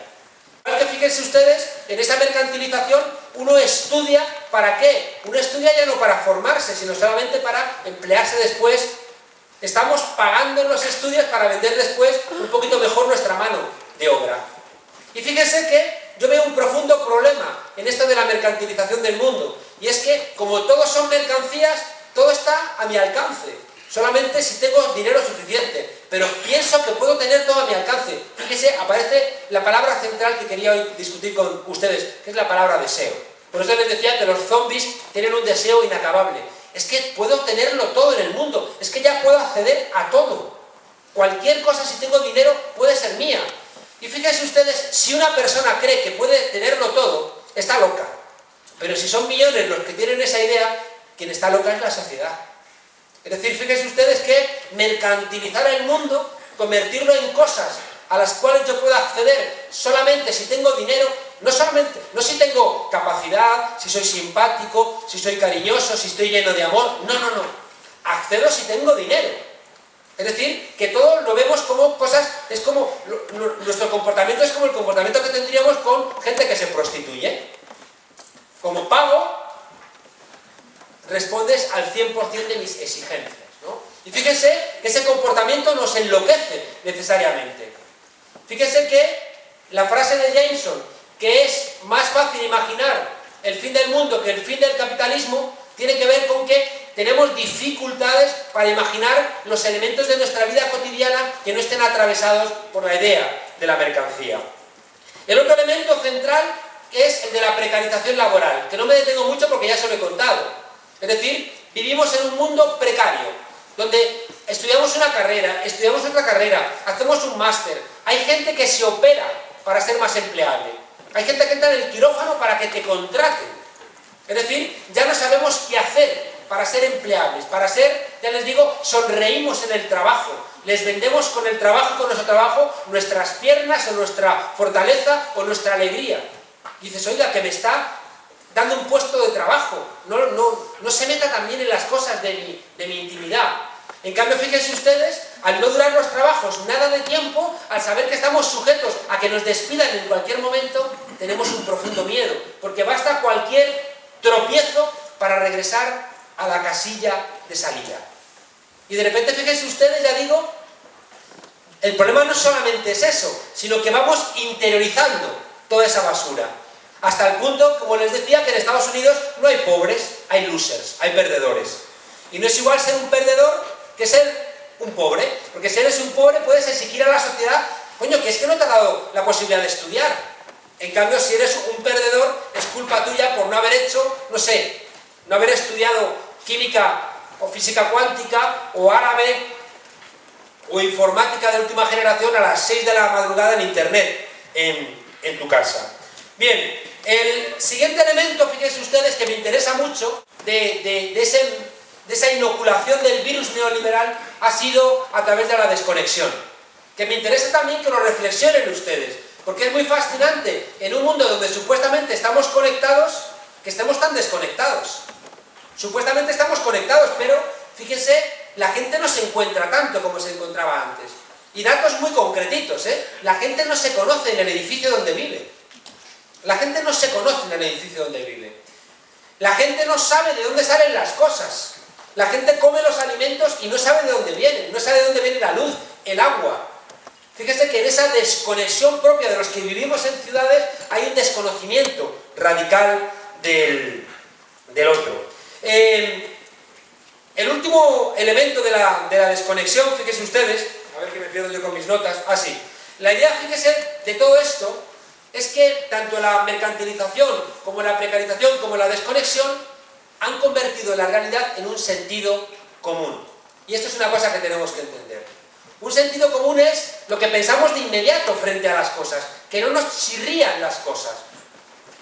Igual que fíjense ustedes, en esa mercantilización uno estudia, ¿para qué? Uno estudia ya no para formarse, sino solamente para emplearse después. Estamos pagando en los estudios para vender después un poquito mejor nuestra mano de obra. Y fíjense que yo veo un profundo problema en esto de la mercantilización del mundo. Y es que, como todos son mercancías, todo está a mi alcance. Solamente si tengo dinero suficiente. Pero pienso que puedo tener todo a mi alcance. Fíjense, aparece la palabra central que quería hoy discutir con ustedes, que es la palabra deseo. Por eso les decía que los zombies tienen un deseo inacabable. Es que puedo tenerlo todo en el mundo. Es que ya puedo acceder a todo. Cualquier cosa, si tengo dinero, puede ser mía. Y fíjense ustedes, si una persona cree que puede tenerlo todo, está loca. Pero si son millones los que tienen esa idea, quien está loca es la sociedad. Es decir, fíjense ustedes que mercantilizar el mundo, convertirlo en cosas a las cuales yo puedo acceder solamente si tengo dinero, no si tengo capacidad, si soy simpático, si soy cariñoso, si estoy lleno de amor, no. Accedo si tengo dinero. Es decir, que todos lo vemos como cosas, es como, nuestro comportamiento es como el comportamiento que tendríamos con gente que se prostituye. Como pago, respondes al 100% de mis exigencias, ¿no? Y fíjense que ese comportamiento nos enloquece necesariamente. Fíjense que la frase de Jameson, que es más fácil imaginar el fin del mundo que el fin del capitalismo, tiene que ver con que tenemos dificultades para imaginar los elementos de nuestra vida cotidiana que no estén atravesados por la idea de la mercancía. El otro elemento central es el de la precarización laboral, que no me detengo mucho porque ya se lo he contado. Es decir, vivimos en un mundo precario, donde estudiamos una carrera, estudiamos otra carrera, hacemos un máster, hay gente que se opera para ser más empleable, hay gente que entra en el quirófano para que te contraten. Es decir, ya no sabemos qué hacer para ser empleables, para ser, ya les digo, sonreímos en el trabajo, les vendemos con el trabajo, con nuestro trabajo, nuestras piernas o nuestra fortaleza o nuestra alegría. Y dices, oiga, que me está dando un puesto de trabajo, no se meta también en las cosas de mi intimidad. En cambio, fíjense ustedes, al no durar los trabajos nada de tiempo, al saber que estamos sujetos a que nos despidan en cualquier momento, tenemos un profundo miedo, porque basta cualquier tropiezo para regresar a la casilla de salida. Y de repente, fíjense ustedes, ya digo, el problema no solamente es eso, sino que vamos interiorizando toda esa basura. Hasta el punto, como les decía, que en Estados Unidos no hay pobres, hay losers, hay perdedores. Y no es igual ser un perdedor que ser un pobre, porque si eres un pobre puedes exigir a la sociedad, coño, que es que no te ha dado la posibilidad de estudiar. En cambio, si eres un perdedor, es culpa tuya por no haber hecho, no sé, no haber estudiado química o física cuántica o árabe o informática de última generación a las 6 de la madrugada en internet en tu casa. Bien, el siguiente elemento, fíjense ustedes, que me interesa mucho de esa inoculación del virus neoliberal ha sido a través de la desconexión. Que me interesa también que lo reflexionen ustedes, porque es muy fascinante en un mundo donde supuestamente estamos conectados, que estemos tan desconectados. Supuestamente estamos conectados, pero fíjense, la gente no se encuentra tanto como se encontraba antes. Y datos muy concretitos, la gente no se conoce en el edificio donde vive. La gente no se conoce en el edificio donde vive. La gente no sabe de dónde salen las cosas. La gente come los alimentos y no sabe de dónde vienen. No sabe de dónde viene la luz, el agua. Fíjese que en esa desconexión propia de los que vivimos en ciudades hay un desconocimiento radical del otro. El último elemento de la desconexión, fíjense ustedes, a ver que me pierdo yo con mis notas, sí. La idea, fíjense, de todo esto es que tanto la mercantilización como la precarización como la desconexión han convertido la realidad en un sentido común. Y esto es una cosa que tenemos que entender. Un sentido común es lo que pensamos de inmediato frente a las cosas, que no nos chirrían las cosas.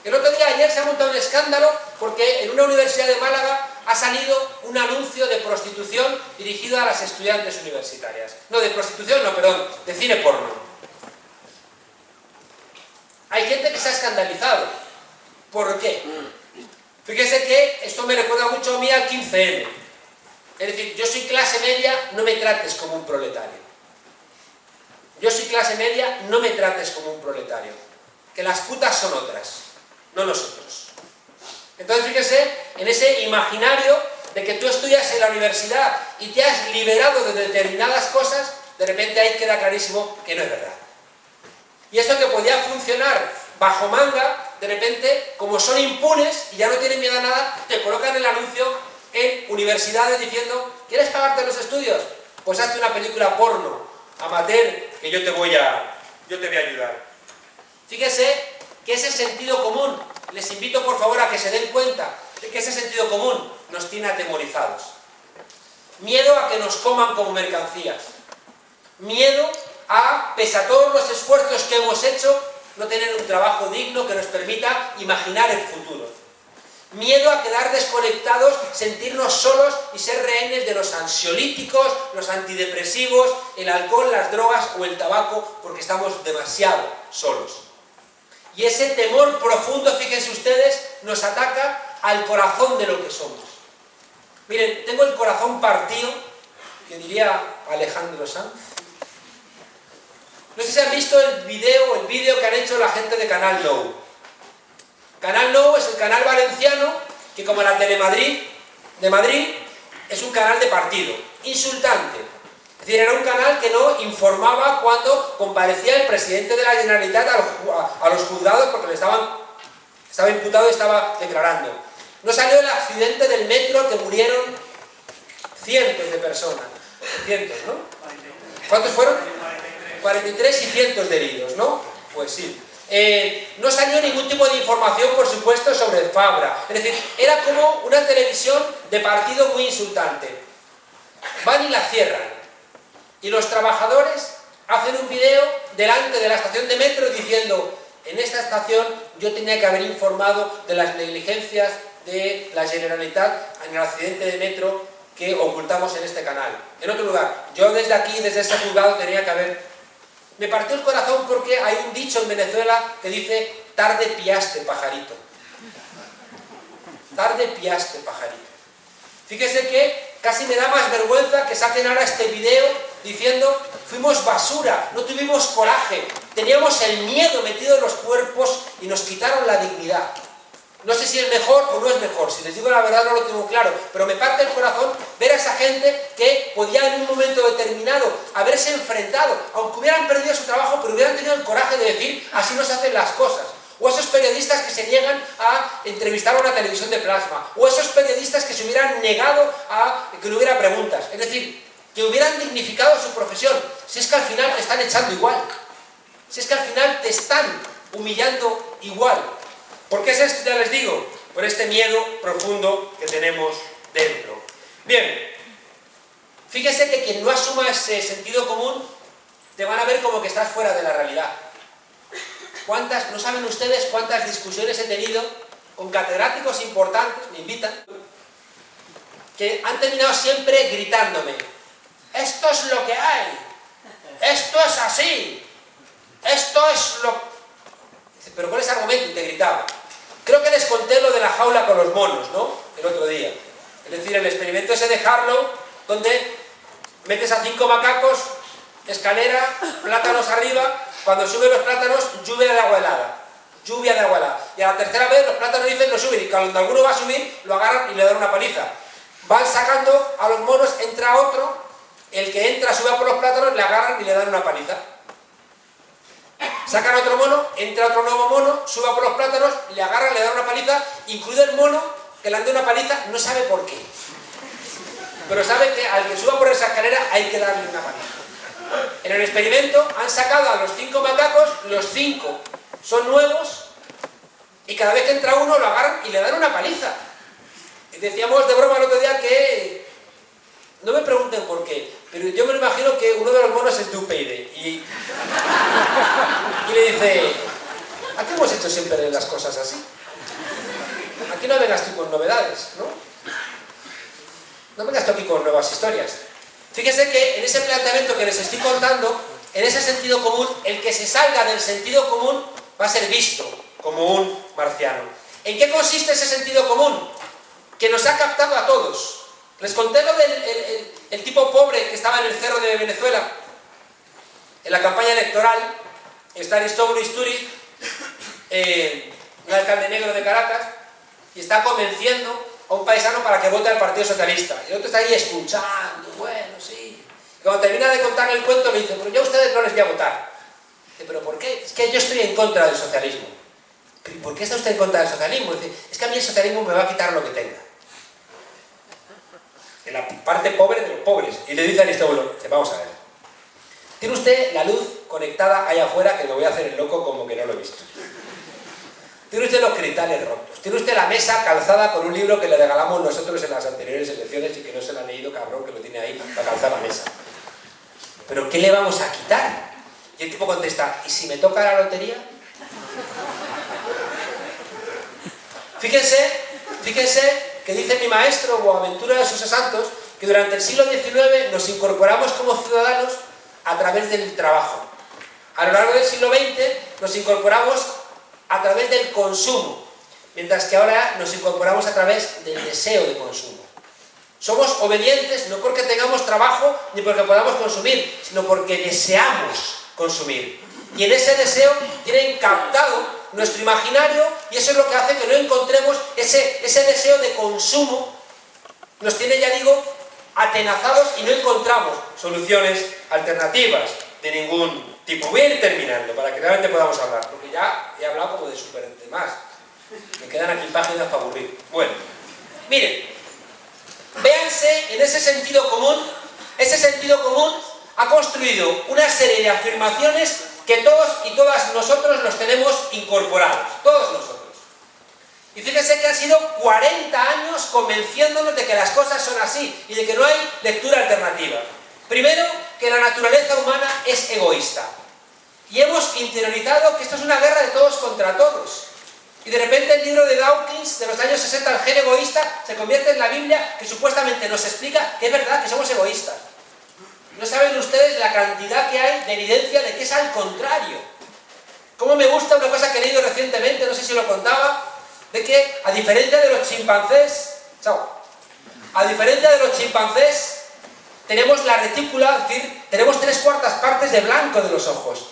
El otro día, ayer, se ha montado un escándalo porque en una universidad de Málaga ha salido un anuncio de prostitución dirigido a las estudiantes universitarias. No, de prostitución, no, perdón, de cine porno. Hay gente que se ha escandalizado. ¿Por qué? Fíjese que esto me recuerda mucho a mí al 15M. Es decir, yo soy clase media, no me trates como un proletario. Yo soy clase media, no me trates como un proletario. Que las putas son otras, no nosotros. Entonces, fíjese, en ese imaginario de que tú estudias en la universidad y te has liberado de determinadas cosas, de repente ahí queda clarísimo que no es verdad. Y eso que podía funcionar bajo manga, de repente, como son impunes y ya no tienen miedo a nada, te colocan el anuncio en universidades diciendo, ¿quieres pagarte los estudios? Pues hazte una película porno, amateur, que yo te voy a ayudar. Fíjese que ese sentido común, les invito por favor a que se den cuenta de que ese sentido común nos tiene atemorizados. Miedo a que nos coman como mercancías. Miedo a, pese a todos los esfuerzos que hemos hecho, no tener un trabajo digno que nos permita imaginar el futuro. Miedo a quedar desconectados, sentirnos solos y ser rehenes de los ansiolíticos, los antidepresivos, el alcohol, las drogas o el tabaco, porque estamos demasiado solos. Y ese temor profundo, fíjense ustedes, nos ataca al corazón de lo que somos. Miren, tengo el corazón partido, que diría Alejandro Sanz. No sé si han visto el vídeo que han hecho la gente de Canal Nou. Canal Nou es el canal valenciano que, como la Telemadrid de Madrid, es un canal de partido, insultante. Es decir, era un canal que no informaba cuando comparecía el presidente de la Generalitat a los juzgados porque estaba imputado y estaba declarando. No salió el accidente del metro que murieron cientos de personas. Cientos, ¿no? ¿Cuántos fueron? 43 y cientos de heridos, ¿no? Pues sí. No salió ningún tipo de información, por supuesto, sobre Fabra. Es decir, era como una televisión de partido muy insultante. Van y la cierran. Y los trabajadores hacen un video delante de la estación de metro diciendo: en esta estación yo tenía que haber informado de las negligencias de la Generalitat en el accidente de metro que ocultamos en este canal. En otro lugar, yo desde aquí, desde ese juzgado, tenía que haber... Me partió el corazón porque hay un dicho en Venezuela que dice: tarde piaste, pajarito. Tarde piaste, pajarito. Fíjese que casi me da más vergüenza que saquen ahora este video diciendo: fuimos basura, no tuvimos coraje, teníamos el miedo metido en los cuerpos y nos quitaron la dignidad. No sé si es mejor o no es mejor, si les digo la verdad no lo tengo claro, pero me parte el corazón ver a esa gente que podía en un momento determinado haberse enfrentado, aunque hubieran perdido su trabajo, pero hubieran tenido el coraje de decir: así no se hacen las cosas. O esos periodistas que se niegan a entrevistar a una televisión de plasma, o esos periodistas que se hubieran negado a que no hubiera preguntas. Es decir, que hubieran dignificado su profesión. Si es que al final te están echando igual, si es que al final te están humillando igual. ¿Por qué es esto? Ya les digo, por este miedo profundo que tenemos dentro. Bien, fíjese que quien no asuma ese sentido común, te van a ver como que estás fuera de la realidad. ¿No saben ustedes cuántas discusiones he tenido con catedráticos importantes, me invitan, que han terminado siempre gritándome: esto es lo que hay, esto es así, esto es lo... Pero con ese argumento te gritaba. Creo que les conté lo de la jaula con los monos, ¿no? El otro día. Es decir, el experimento ese de Harlow, donde metes a 5 macacos, escalera, plátanos arriba, cuando suben los plátanos, lluvia de agua helada. Lluvia de agua helada. Y a la tercera vez los plátanos dicen no suben, y cuando alguno va a subir, lo agarran y le dan una paliza. Van sacando a los monos, entra otro, el que entra sube por los plátanos, le agarran y le dan una paliza. Sacan a otro mono, entra otro nuevo mono, sube por los plátanos, le agarran, le dan una paliza, incluido el mono que le han dado una paliza, no sabe por qué. Pero sabe que al que suba por esa escalera hay que darle una paliza. En el experimento han sacado a los 5 macacos, los 5 son nuevos, y cada vez que entra uno lo agarran y le dan una paliza. Y decíamos de broma el otro día que... No me pregunten por qué, pero yo me lo imagino que uno de los monos es de UPyD y le dice: ¿a qué hemos hecho siempre las cosas así? Aquí no vengas tú con novedades, ¿no? No vengas tú aquí con nuevas historias. Fíjese que en ese planteamiento que les estoy contando, en ese sentido común, el que se salga del sentido común va a ser visto como un marciano. ¿En qué consiste ese sentido común? Que nos ha captado a todos. Les conté lo del el tipo pobre que estaba en el cerro de Venezuela, en la campaña electoral. Está Aristóbulo Istúriz, un alcalde negro de Caracas, y está convenciendo a un paisano para que vote al Partido Socialista. Y el otro está ahí escuchando, bueno, sí. Y cuando termina de contar el cuento le dice: pero yo a ustedes no les voy a votar. Dice: ¿pero por qué? Es que yo estoy en contra del socialismo. ¿Y por qué está usted en contra del socialismo? Dice: es que a mí el socialismo me va a quitar lo que tenga. En la parte pobre de los pobres. Y le dice a Aristóbulo: vamos a ver, tiene usted la luz conectada allá afuera, que me voy a hacer el loco como que no lo he visto. Tiene usted los cristales rotos. Tiene usted la mesa calzada con un libro que le regalamos nosotros en las anteriores elecciones y que no se lo ha leído, cabrón, que lo tiene ahí para calzar la mesa. ¿Pero qué le vamos a quitar? Y el tipo contesta: ¿y si me toca la lotería? Fíjense que dice mi maestro Boaventura de Sousa Santos que durante el siglo XIX nos incorporamos como ciudadanos a través del trabajo. A lo largo del siglo XX nos incorporamos a través del consumo, mientras que ahora nos incorporamos a través del deseo de consumo. Somos obedientes no porque tengamos trabajo ni porque podamos consumir, sino porque deseamos consumir. Y en ese deseo tienen captado nuestro imaginario, y eso es lo que hace que no encontremos ese deseo de consumo. Nos tiene, ya digo, atenazados y no encontramos soluciones alternativas de ningún tipo. Voy a ir terminando para que realmente podamos hablar, porque ya he hablado como de súper demás. Me quedan aquí páginas para aburrir. Bueno, miren, véanse en ese sentido común. Ese sentido común ha construido una serie de afirmaciones que todos y todas nosotros los tenemos incorporados, todos nosotros. Y fíjense que han sido 40 años convenciéndonos de que las cosas son así y de que no hay lectura alternativa. Primero, que la naturaleza humana es egoísta. Y hemos interiorizado que esto es una guerra de todos contra todos. Y de repente el libro de Dawkins de los años 60, El gen egoísta, se convierte en la Biblia que supuestamente nos explica que es verdad que somos egoístas. No saben ustedes la cantidad que hay de evidencia de que es al contrario. Cómo me gusta una cosa que he leído recientemente, no sé si lo contaba, de que a diferencia de los chimpancés, tenemos la retícula, es decir, tenemos 3/4 partes de blanco de los ojos.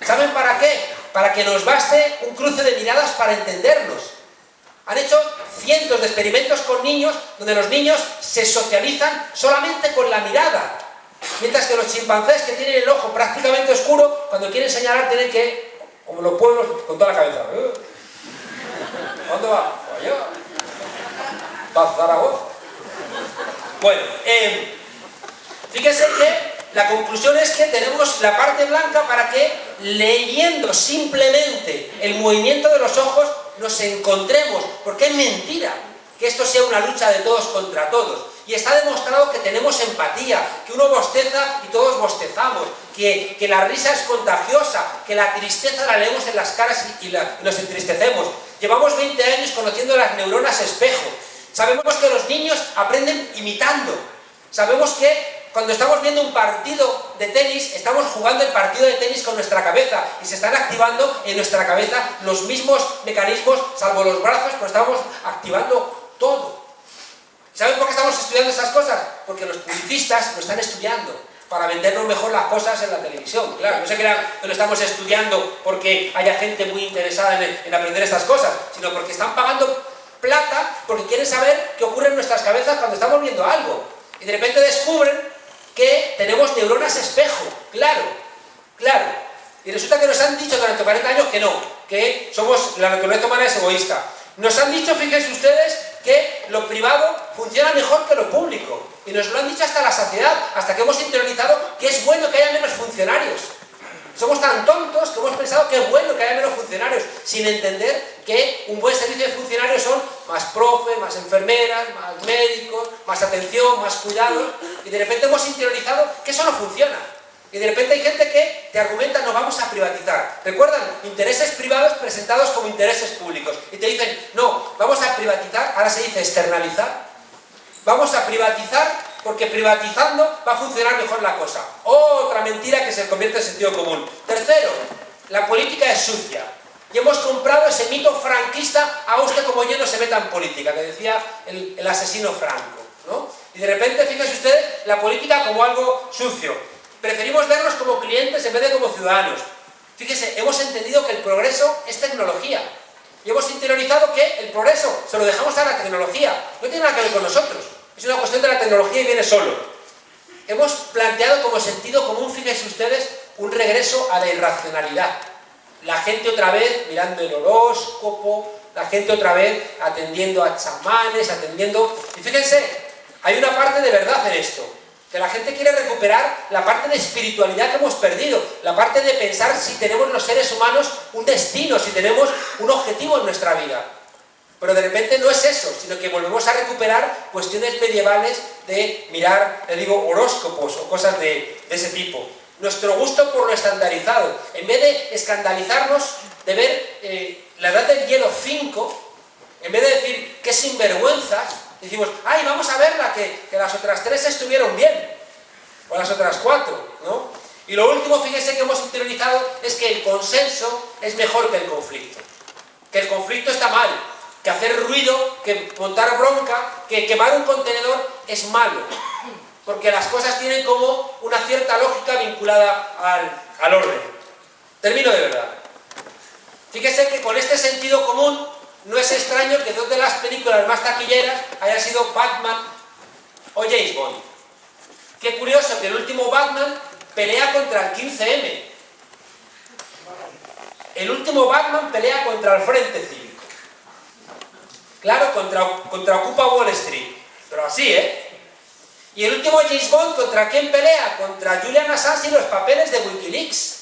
¿Saben para qué? Para que nos baste un cruce de miradas para entendernos. Han hecho cientos de experimentos con niños donde los niños se socializan solamente con la mirada. Mientras que los chimpancés, que tienen el ojo prácticamente oscuro, cuando quieren señalar tienen que, como los pueblos, con toda la cabeza. ¿Dónde va? Allá. ¿Va a Zaragoza? Bueno, fíjense que la conclusión es que tenemos la parte blanca para que, leyendo simplemente el movimiento de los ojos, nos encontremos, porque es mentira que esto sea una lucha de todos contra todos. Y está demostrado que tenemos empatía, que uno bosteza y todos bostezamos, que la risa es contagiosa, que la tristeza la leemos en las caras y nos entristecemos. Llevamos 20 años conociendo las neuronas espejo. Sabemos que los niños aprenden imitando. Sabemos que cuando estamos viendo un partido de tenis, estamos jugando el partido de tenis con nuestra cabeza y se están activando en nuestra cabeza los mismos mecanismos, salvo los brazos, pues estamos activando todo. ¿Saben por qué estamos estudiando esas cosas? Porque los publicistas lo están estudiando para vendernos mejor las cosas en la televisión. Claro, no se crean que lo estamos estudiando porque haya gente muy interesada en aprender estas cosas, sino porque están pagando plata porque quieren saber qué ocurre en nuestras cabezas cuando estamos viendo algo. Y de repente descubren que tenemos neuronas espejo, claro. Y resulta que nos han dicho durante 40 años que no, que la naturaleza humana es egoísta. Nos han dicho, fíjense ustedes, que lo privado funciona mejor que lo público. Y nos lo han dicho hasta la saciedad, hasta que hemos interiorizado que es bueno que haya menos funcionarios. Somos tan tontos que hemos pensado que es bueno que haya menos funcionarios, sin entender que un buen servicio de funcionarios son más profes, más enfermeras, más médicos, más atención, más cuidados, y de repente hemos interiorizado que eso no funciona. Y de repente hay gente que te argumenta, no vamos a privatizar. ¿Recuerdan? Intereses privados presentados como intereses públicos. Y te dicen, no, vamos a privatizar, ahora se dice externalizar. Vamos a privatizar porque privatizando va a funcionar mejor la cosa. Otra mentira que se convierte en sentido común. Tercero, la política es sucia. Y hemos comprado ese mito franquista, a usted como yo no se meta en política, que decía el asesino Franco, ¿no? Y de repente, fíjense ustedes, la política como algo sucio. Preferimos verlos como clientes en vez de como ciudadanos. Fíjense, hemos entendido que el progreso es tecnología. Y hemos interiorizado que el progreso se lo dejamos a la tecnología. No tiene nada que ver con nosotros. Es una cuestión de la tecnología y viene solo. Hemos planteado como sentido común, fíjense ustedes, un regreso a la irracionalidad. La gente otra vez mirando el horóscopo, la gente otra vez atendiendo a chamanes, Y fíjense, hay una parte de verdad en esto. Que la gente quiere recuperar la parte de espiritualidad que hemos perdido, la parte de pensar si tenemos los seres humanos un destino, si tenemos un objetivo en nuestra vida. Pero de repente no es eso, sino que volvemos a recuperar cuestiones medievales de mirar, horóscopos o cosas de ese tipo. Nuestro gusto por lo estandarizado. En vez de escandalizarnos, de ver la edad del hielo 5, en vez de decir qué sinvergüenzas, decimos, ay, vamos a verla, que las otras 3 estuvieron bien, o las otras 4, ¿no? Y lo último, fíjense que hemos interiorizado, es que el consenso es mejor que el conflicto. Que el conflicto está mal, que hacer ruido, que montar bronca, que quemar un contenedor es malo. Porque las cosas tienen como una cierta lógica vinculada al orden. Termino de verdad. Fíjense que con este sentido común, no es extraño que 2 de las películas más taquilleras hayan sido Batman o James Bond. Qué curioso que el último Batman pelea contra el 15M. El último Batman pelea contra el Frente Cívico. Claro, contra Ocupa Wall Street. Pero así, ¿eh? Y el último James Bond, ¿contra quién pelea? Contra Julian Assange y los papeles de Wikileaks.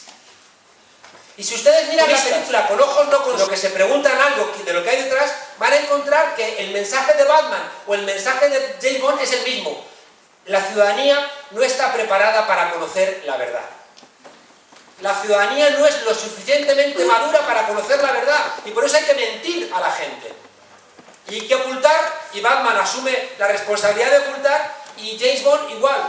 Y si ustedes miran la película con ojos no con lo que se preguntan algo de lo que hay detrás, van a encontrar que el mensaje de Batman o el mensaje de James Bond es el mismo. La ciudadanía no está preparada para conocer la verdad. La ciudadanía no es lo suficientemente madura para conocer la verdad y por eso hay que mentir a la gente. Y hay que ocultar, y Batman asume la responsabilidad de ocultar, y James Bond igual.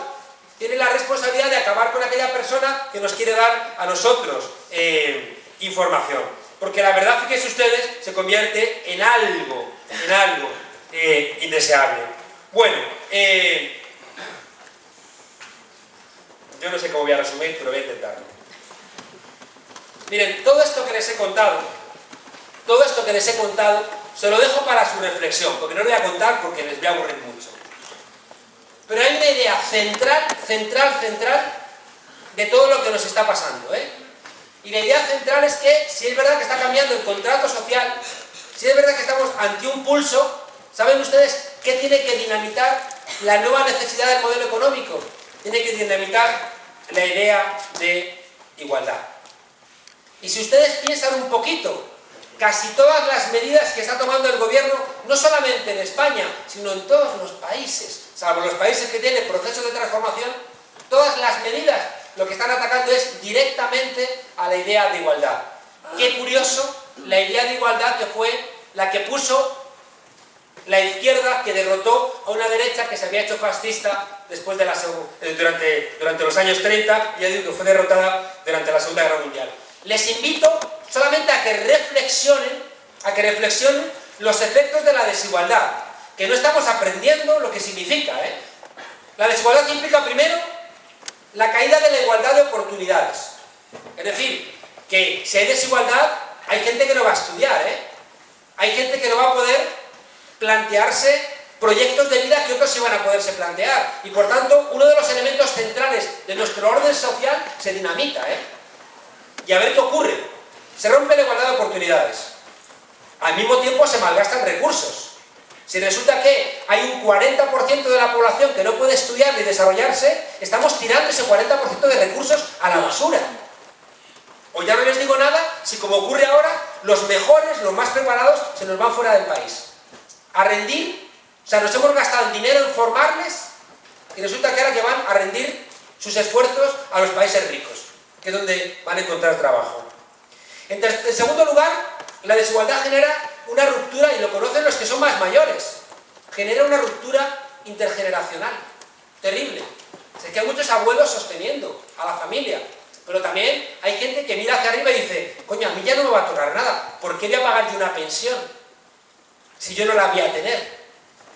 Tiene la responsabilidad de acabar con aquella persona que nos quiere dar a nosotros información. Porque la verdad, fíjense ustedes, se convierte en algo indeseable. Bueno, yo no sé cómo voy a resumir, pero voy a intentarlo. Miren, todo esto que les he contado, se lo dejo para su reflexión, porque no lo voy a contar porque les voy a aburrir mucho. Pero hay una idea central de todo lo que nos está pasando, Y la idea central es que, si es verdad que está cambiando el contrato social, si es verdad que estamos ante un pulso, ¿saben ustedes qué tiene que dinamitar la nueva necesidad del modelo económico? Tiene que dinamitar la idea de igualdad. Y si ustedes piensan un poquito, casi todas las medidas que está tomando el gobierno, no solamente en España, sino en todos los países, salvo los países que tienen procesos de transformación, todas las medidas lo que están atacando es directamente a la idea de igualdad. Qué curioso, la idea de igualdad que fue la que puso la izquierda, que derrotó a una derecha que se había hecho fascista después de durante los años 30, y ya digo que fue derrotada durante la Segunda Guerra Mundial. Les invito solamente a que reflexionen los efectos de la desigualdad, que no estamos aprendiendo lo que significa, La desigualdad implica primero la caída de la igualdad de oportunidades. Es decir, que si hay desigualdad, hay gente que no va a estudiar, Hay gente que no va a poder plantearse proyectos de vida que otros sí van a poderse plantear. Y por tanto, uno de los elementos centrales de nuestro orden social se dinamita, Y a ver qué ocurre. Se rompe la igualdad de oportunidades. Al mismo tiempo se malgastan recursos. Si resulta que hay un 40% de la población que no puede estudiar ni desarrollarse, estamos tirando ese 40% de recursos a la basura. O ya no les digo nada, si como ocurre ahora, los mejores, los más preparados, se nos van fuera del país. A rendir, o sea, nos hemos gastado el dinero en formarles, y resulta que ahora que van a rendir sus esfuerzos a los países ricos, que es donde van a encontrar trabajo. En segundo lugar, la desigualdad genera una ruptura, y lo conocen los que son más mayores, genera una ruptura intergeneracional, terrible. O sea, que hay muchos abuelos sosteniendo a la familia, pero también hay gente que mira hacia arriba y dice, coño, a mí ya no me va a tocar nada, ¿por qué voy a pagar yo una pensión si yo no la voy a tener?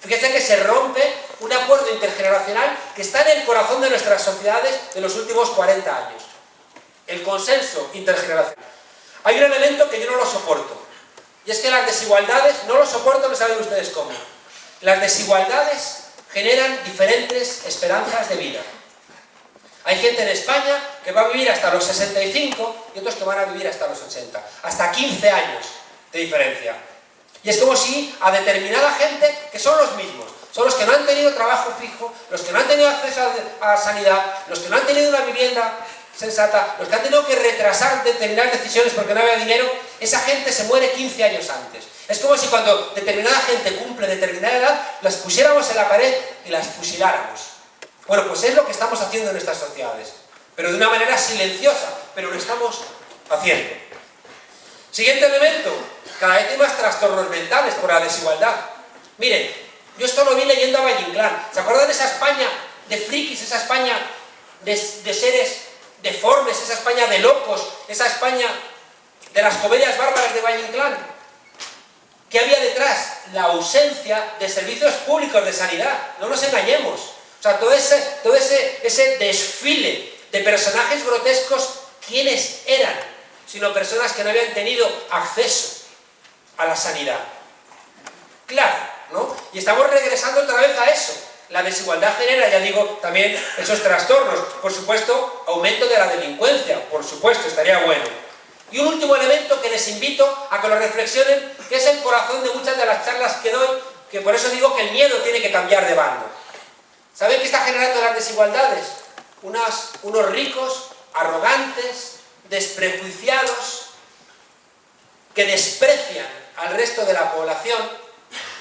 Fíjense que se rompe un acuerdo intergeneracional que está en el corazón de nuestras sociedades de los últimos 40 años. El consenso intergeneracional. Hay un elemento que yo no lo soporto, y es que las desigualdades, no lo soporto, no saben ustedes cómo. Las desigualdades generan diferentes esperanzas de vida. Hay gente en España que va a vivir hasta los 65 y otros que van a vivir hasta los 80, hasta 15 años de diferencia. Y es como si a determinada gente, que son los mismos, son los que no han tenido trabajo fijo, los que no han tenido acceso a sanidad, los que no han tenido una vivienda sensata, los que han tenido que retrasar determinadas decisiones porque no había dinero, esa gente se muere 15 años antes. Es como si cuando determinada gente cumple determinada edad, las pusiéramos en la pared y las fusiláramos. Bueno, pues es lo que estamos haciendo en estas sociedades, pero de una manera silenciosa, pero lo estamos haciendo. Siguiente elemento, cada vez hay más trastornos mentales por la desigualdad. Miren, yo esto lo vi leyendo a Valle Inclán. ¿Se acuerdan de esa España de frikis, esa España de seres deformes, esa España de locos, esa España de las comedias bárbaras de Valle Inclán? ¿Qué había detrás? La ausencia de servicios públicos de sanidad. No nos engañemos. O sea, todo ese desfile de personajes grotescos, ¿quiénes eran? Sino personas que no habían tenido acceso a la sanidad. Claro, ¿no? Y estamos regresando otra vez a eso. La desigualdad genera, ya digo, también esos trastornos. Por supuesto, aumento de la delincuencia, por supuesto, estaría bueno. Y un último elemento que les invito a que lo reflexionen, que es el corazón de muchas de las charlas que doy, que por eso digo que el miedo tiene que cambiar de bando. ¿Saben qué está generando las desigualdades? Unos ricos, arrogantes, desprejuiciados, que desprecian al resto de la población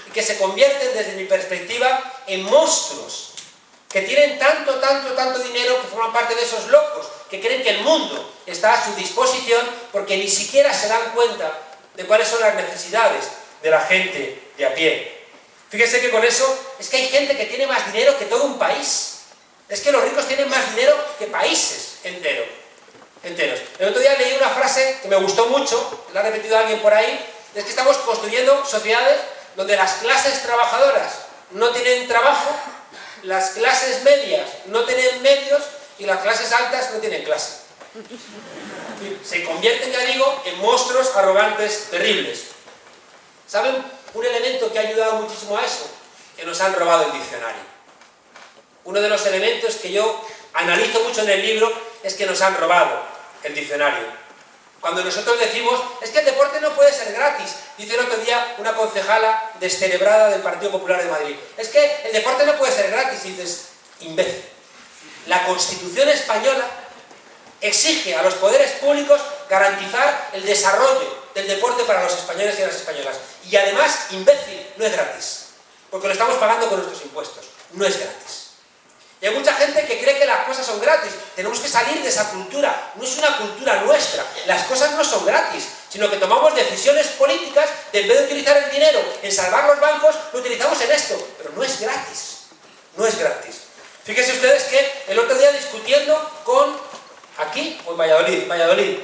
y que se convierten, desde mi perspectiva, en monstruos, que tienen tanto dinero que forman parte de esos locos, que creen que el mundo está a su disposición porque ni siquiera se dan cuenta de cuáles son las necesidades de la gente de a pie. Fíjense que con eso es que hay gente que tiene más dinero que todo un país. Es que los ricos tienen más dinero que países enteros. El otro día leí una frase que me gustó mucho, la ha repetido alguien por ahí, es que estamos construyendo sociedades donde las clases trabajadoras no tienen trabajo, las clases medias no tienen medios y las clases altas no tienen clase. Se convierten, ya digo, en monstruos arrogantes terribles. ¿Saben un elemento que ha ayudado muchísimo a eso? Que nos han robado el diccionario. Uno de los elementos que yo analizo mucho en el libro es que nos han robado el diccionario. Cuando nosotros decimos, es que el deporte no puede ser gratis, dice el otro día una concejala descerebrada del Partido Popular de Madrid, es que el deporte no puede ser gratis, y dices, imbécil. La Constitución española exige a los poderes públicos garantizar el desarrollo del deporte para los españoles y las españolas. Y además, imbécil, no es gratis, porque lo estamos pagando con nuestros impuestos, no es gratis. Y hay mucha gente que cree que las cosas son gratis. Tenemos que salir de esa cultura. No es una cultura nuestra. Las cosas no son gratis, sino que tomamos decisiones políticas de, en vez de utilizar el dinero en salvar los bancos, lo utilizamos en esto. Pero no es gratis. No es gratis. Fíjense ustedes que el otro día discutiendo con, aquí, o en Valladolid,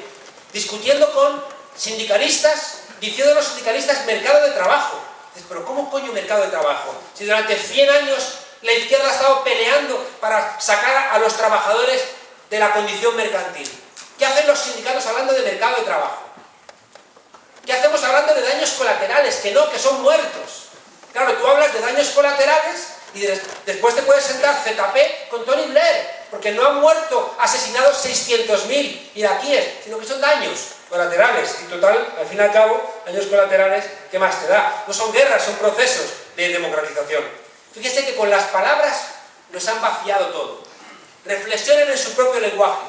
discutiendo con sindicalistas, diciendo a los sindicalistas mercado de trabajo. Dices, pero ¿cómo coño mercado de trabajo? Si durante 100 años la izquierda ha estado peleando para sacar a los trabajadores de la condición mercantil. ¿Qué hacen los sindicatos hablando de mercado de trabajo? ¿Qué hacemos hablando de daños colaterales? Que no, que son muertos. Claro, tú hablas de daños colaterales y después te puedes sentar ZP con Tony Blair, porque no han muerto asesinados 600.000 iraquíes, sino que son daños colaterales. Y total, al fin y al cabo, daños colaterales, ¿qué más te da? No son guerras, son procesos de democratización. Fíjense que con las palabras nos han vaciado todo. Reflexionen en su propio lenguaje.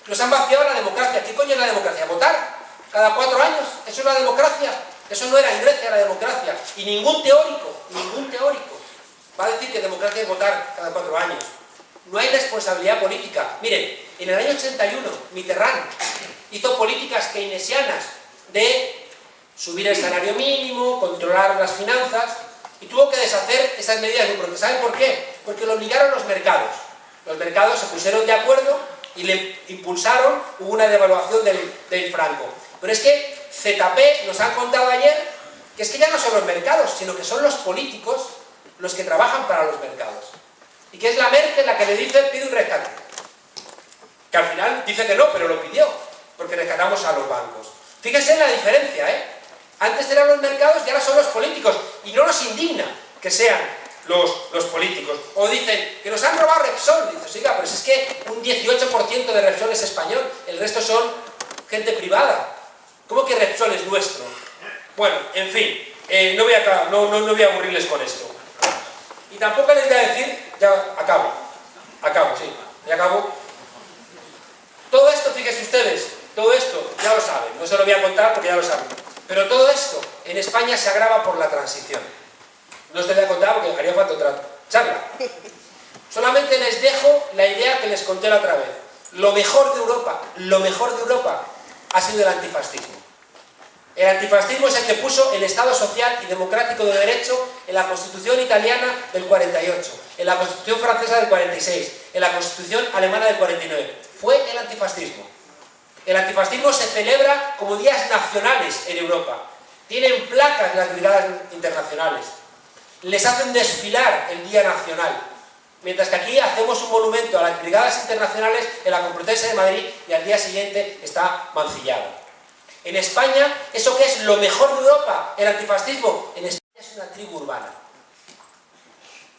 Nos han vaciado la democracia. ¿Qué coño es la democracia? ¿Votar? ¿Cada 4 años? ¿Eso es la democracia? Eso no era en Grecia la democracia. Y ningún teórico va a decir que democracia es votar cada 4 años. No hay responsabilidad política. Miren, en el año 81, Mitterrand hizo políticas keynesianas de subir el salario mínimo, controlar las finanzas, y tuvo que deshacer esas medidas de un brote. ¿Saben por qué? Porque lo obligaron los mercados. Los mercados se pusieron de acuerdo y le impulsaron, hubo una devaluación del franco. Pero es que ZP nos han contado ayer que es que ya no son los mercados, sino que son los políticos los que trabajan para los mercados. Y que es la Merkel la que le dice, pide un rescate. Que al final dice que no, pero lo pidió, porque rescatamos a los bancos. Fíjense en la diferencia, ¿eh? Antes eran los mercados y ahora son los políticos. Y no nos indigna que sean los políticos. O dicen que nos han robado Repsol. Dices, oiga, pero es que un 18% de Repsol es español, el resto son gente privada. ¿Cómo que Repsol es nuestro? Bueno, en fin, no voy a aburrirles con esto. Y tampoco les voy a decir, ya acabo, ya acabo. Todo esto, fíjense ustedes, todo esto ya lo saben, no se lo voy a contar porque ya lo saben. Pero todo esto en España se agrava por la transición. No os lo voy a contar porque haría falta otra charla. Solamente les dejo la idea que les conté la otra vez. Lo mejor de Europa ha sido el antifascismo. El antifascismo es el que puso el Estado social y democrático de derecho en la Constitución italiana del 48, en la Constitución francesa del 46, en la Constitución alemana del 49. Fue el antifascismo. El antifascismo se celebra como días nacionales en Europa. Tienen placas las brigadas internacionales. Les hacen desfilar el Día Nacional. Mientras que aquí hacemos un monumento a las brigadas internacionales en la Complutense de Madrid y al día siguiente está mancillado. En España, ¿eso qué es lo mejor de Europa? El antifascismo. En España es una tribu urbana.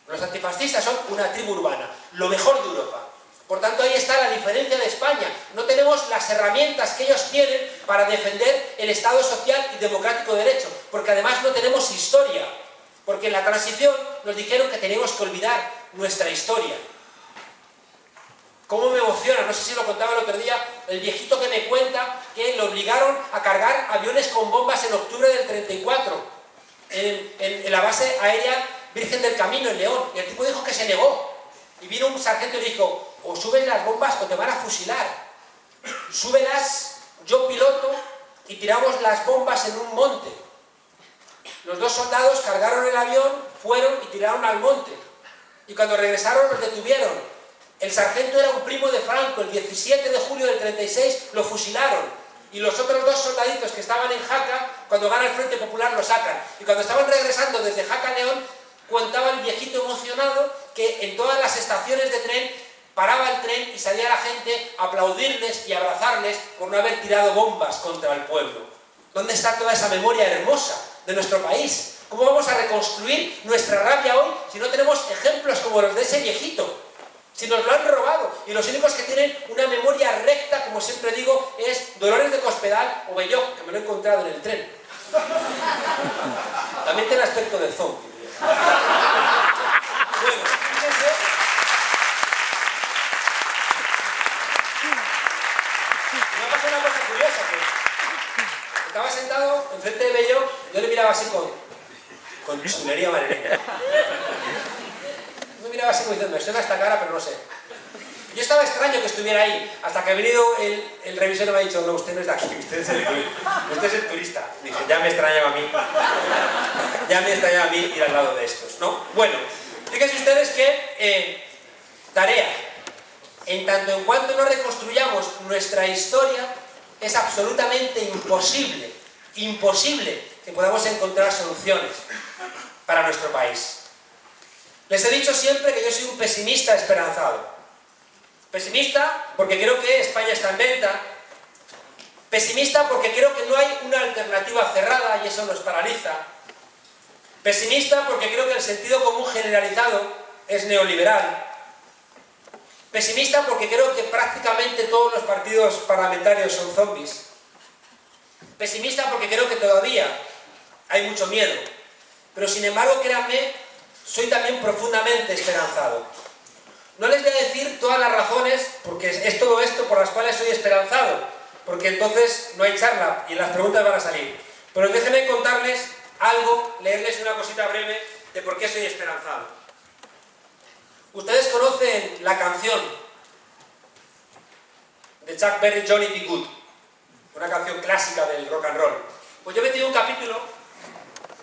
Los antifascistas son una tribu urbana. Lo mejor de Europa. Por tanto, ahí está la diferencia de España. No tenemos las herramientas que ellos tienen para defender el Estado social y democrático de derecho, porque además no tenemos historia. Porque en la transición nos dijeron que teníamos que olvidar nuestra historia. ¿Cómo me emociona? No sé si lo contaba el otro día, el viejito que me cuenta que lo obligaron a cargar aviones con bombas en octubre del 34, en la base aérea Virgen del Camino, en León. Y el tipo dijo que se negó. Y vino un sargento y le dijo, o subes las bombas o te van a fusilar. súbelas, yo piloto y tiramos las bombas en un monte. Los dos soldados cargaron el avión, fueron y tiraron al monte. Y cuando regresaron los detuvieron. El sargento era un primo de Franco, el 17 de julio del 36 lo fusilaron. Y los otros dos soldaditos que estaban en Jaca, cuando gana el Frente Popular lo sacan. Y cuando estaban regresando desde Jaca a León, contaba el viejito emocionado que en todas las estaciones de tren paraba el tren y salía la gente a aplaudirles y abrazarles por no haber tirado bombas contra el pueblo. ¿Dónde está toda esa memoria hermosa de nuestro país? ¿Cómo vamos a reconstruir nuestra rabia hoy si no tenemos ejemplos como los de ese viejito? Si nos lo han robado, y los únicos que tienen una memoria recta, como siempre digo, es Dolores de Cospedal o Belloc, que me lo he encontrado en el tren. También tiene aspecto de zombie. Bueno, fíjense. Me ha pasado una cosa curiosa, que estaba sentado enfrente de Belloc, yo le miraba así con chulería madrileña. Me miraba así como diciendo, me suena esta cara, pero no sé. Yo estaba extraño que estuviera ahí, hasta que ha venido el revisor y me ha dicho, no, usted no es de aquí, usted es el turista. Dije, ya me extrañaba a mí. Ya me extrañaba a mí ir al lado de estos, ¿no? Bueno, fíjense ustedes que tarea. En tanto en cuanto no reconstruyamos nuestra historia, es absolutamente imposible que podamos encontrar soluciones para nuestro país. Les he dicho siempre que yo soy un pesimista esperanzado. Pesimista porque creo que España está en venta. Pesimista porque creo que no hay una alternativa cerrada y eso nos paraliza. Pesimista porque creo que el sentido común generalizado es neoliberal. Pesimista porque creo que prácticamente todos los partidos parlamentarios son zombies. Pesimista porque creo que todavía hay mucho miedo. Pero sin embargo, créanme, soy también profundamente esperanzado. No les voy a decir todas las razones, porque es todo esto por las cuales soy esperanzado, porque entonces no hay charla y las preguntas van a salir. Pero déjenme contarles algo, leerles una cosita breve de por qué soy esperanzado. Ustedes conocen la canción de Chuck Berry, Johnny B. Good, una canción clásica del rock and roll. Pues yo he metido un capítulo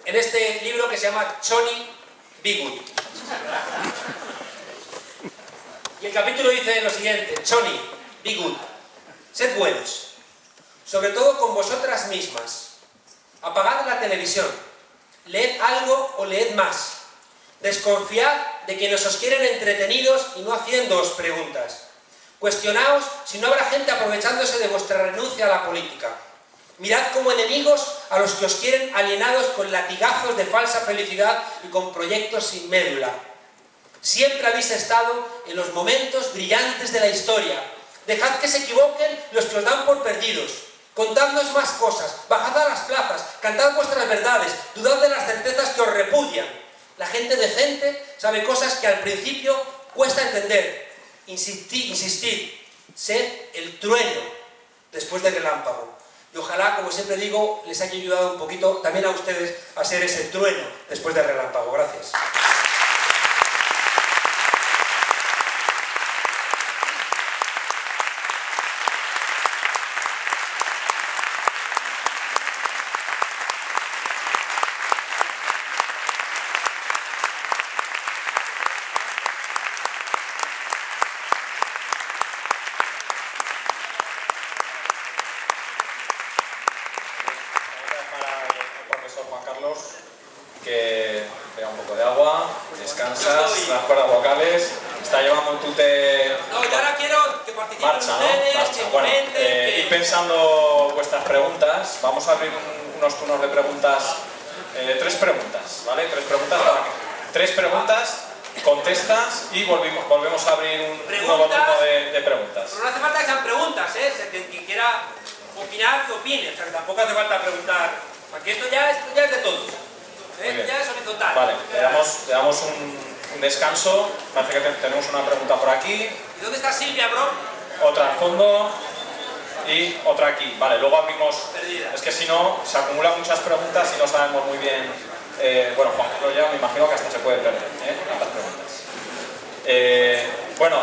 en este libro que se llama Johnny B. Good. Y el capítulo dice lo siguiente: Johnny, be good. Sed buenos, sobre todo con vosotras mismas. Apagad la televisión, leed algo o leed más. Desconfiad de quienes os quieren entretenidos y no haciéndoos preguntas. Cuestionaos si no habrá gente aprovechándose de vuestra renuncia a la política. Mirad como enemigos a los que os quieren alienados con latigazos de falsa felicidad y con proyectos sin médula. Siempre habéis estado en los momentos brillantes de la historia. Dejad que se equivoquen los que os dan por perdidos. Contadnos más cosas, bajad a las plazas, cantad vuestras verdades, dudad de las certezas que os repudian. La gente decente sabe cosas que al principio cuesta entender. Insistid, sed el trueno después del relámpago. Y ojalá, como siempre digo, les haya ayudado un poquito también a ustedes a ser ese trueno después del relámpago. Gracias.
Que beba un poco de agua, descansas, las cuerdas vocales, está llevando un tute...
No, yo ahora quiero que participen
marcha,
ustedes,
¿no?
que
Bueno,
comenten,
ir pensando vuestras preguntas. Vamos a abrir unos turnos de preguntas, 3 preguntas, ¿vale? 3 preguntas, contestas y volvemos a abrir un nuevo turno de preguntas.
Pero no hace falta que sean preguntas, ¿eh? Quien quiera opinar, que opine. O sea, que tampoco hace falta preguntar, porque esto ya es de todos. Ya es horizontal.
Vale, le damos un descanso. Parece que tenemos una pregunta por aquí.
¿Y dónde está Silvia, bro?
Otra al fondo y otra aquí. Vale, luego abrimos.
Perdida.
Es que si no, se acumulan muchas preguntas y no sabemos muy bien. Bueno, Juan Carlos ya me imagino que hasta se puede perder, tantas preguntas. Bueno,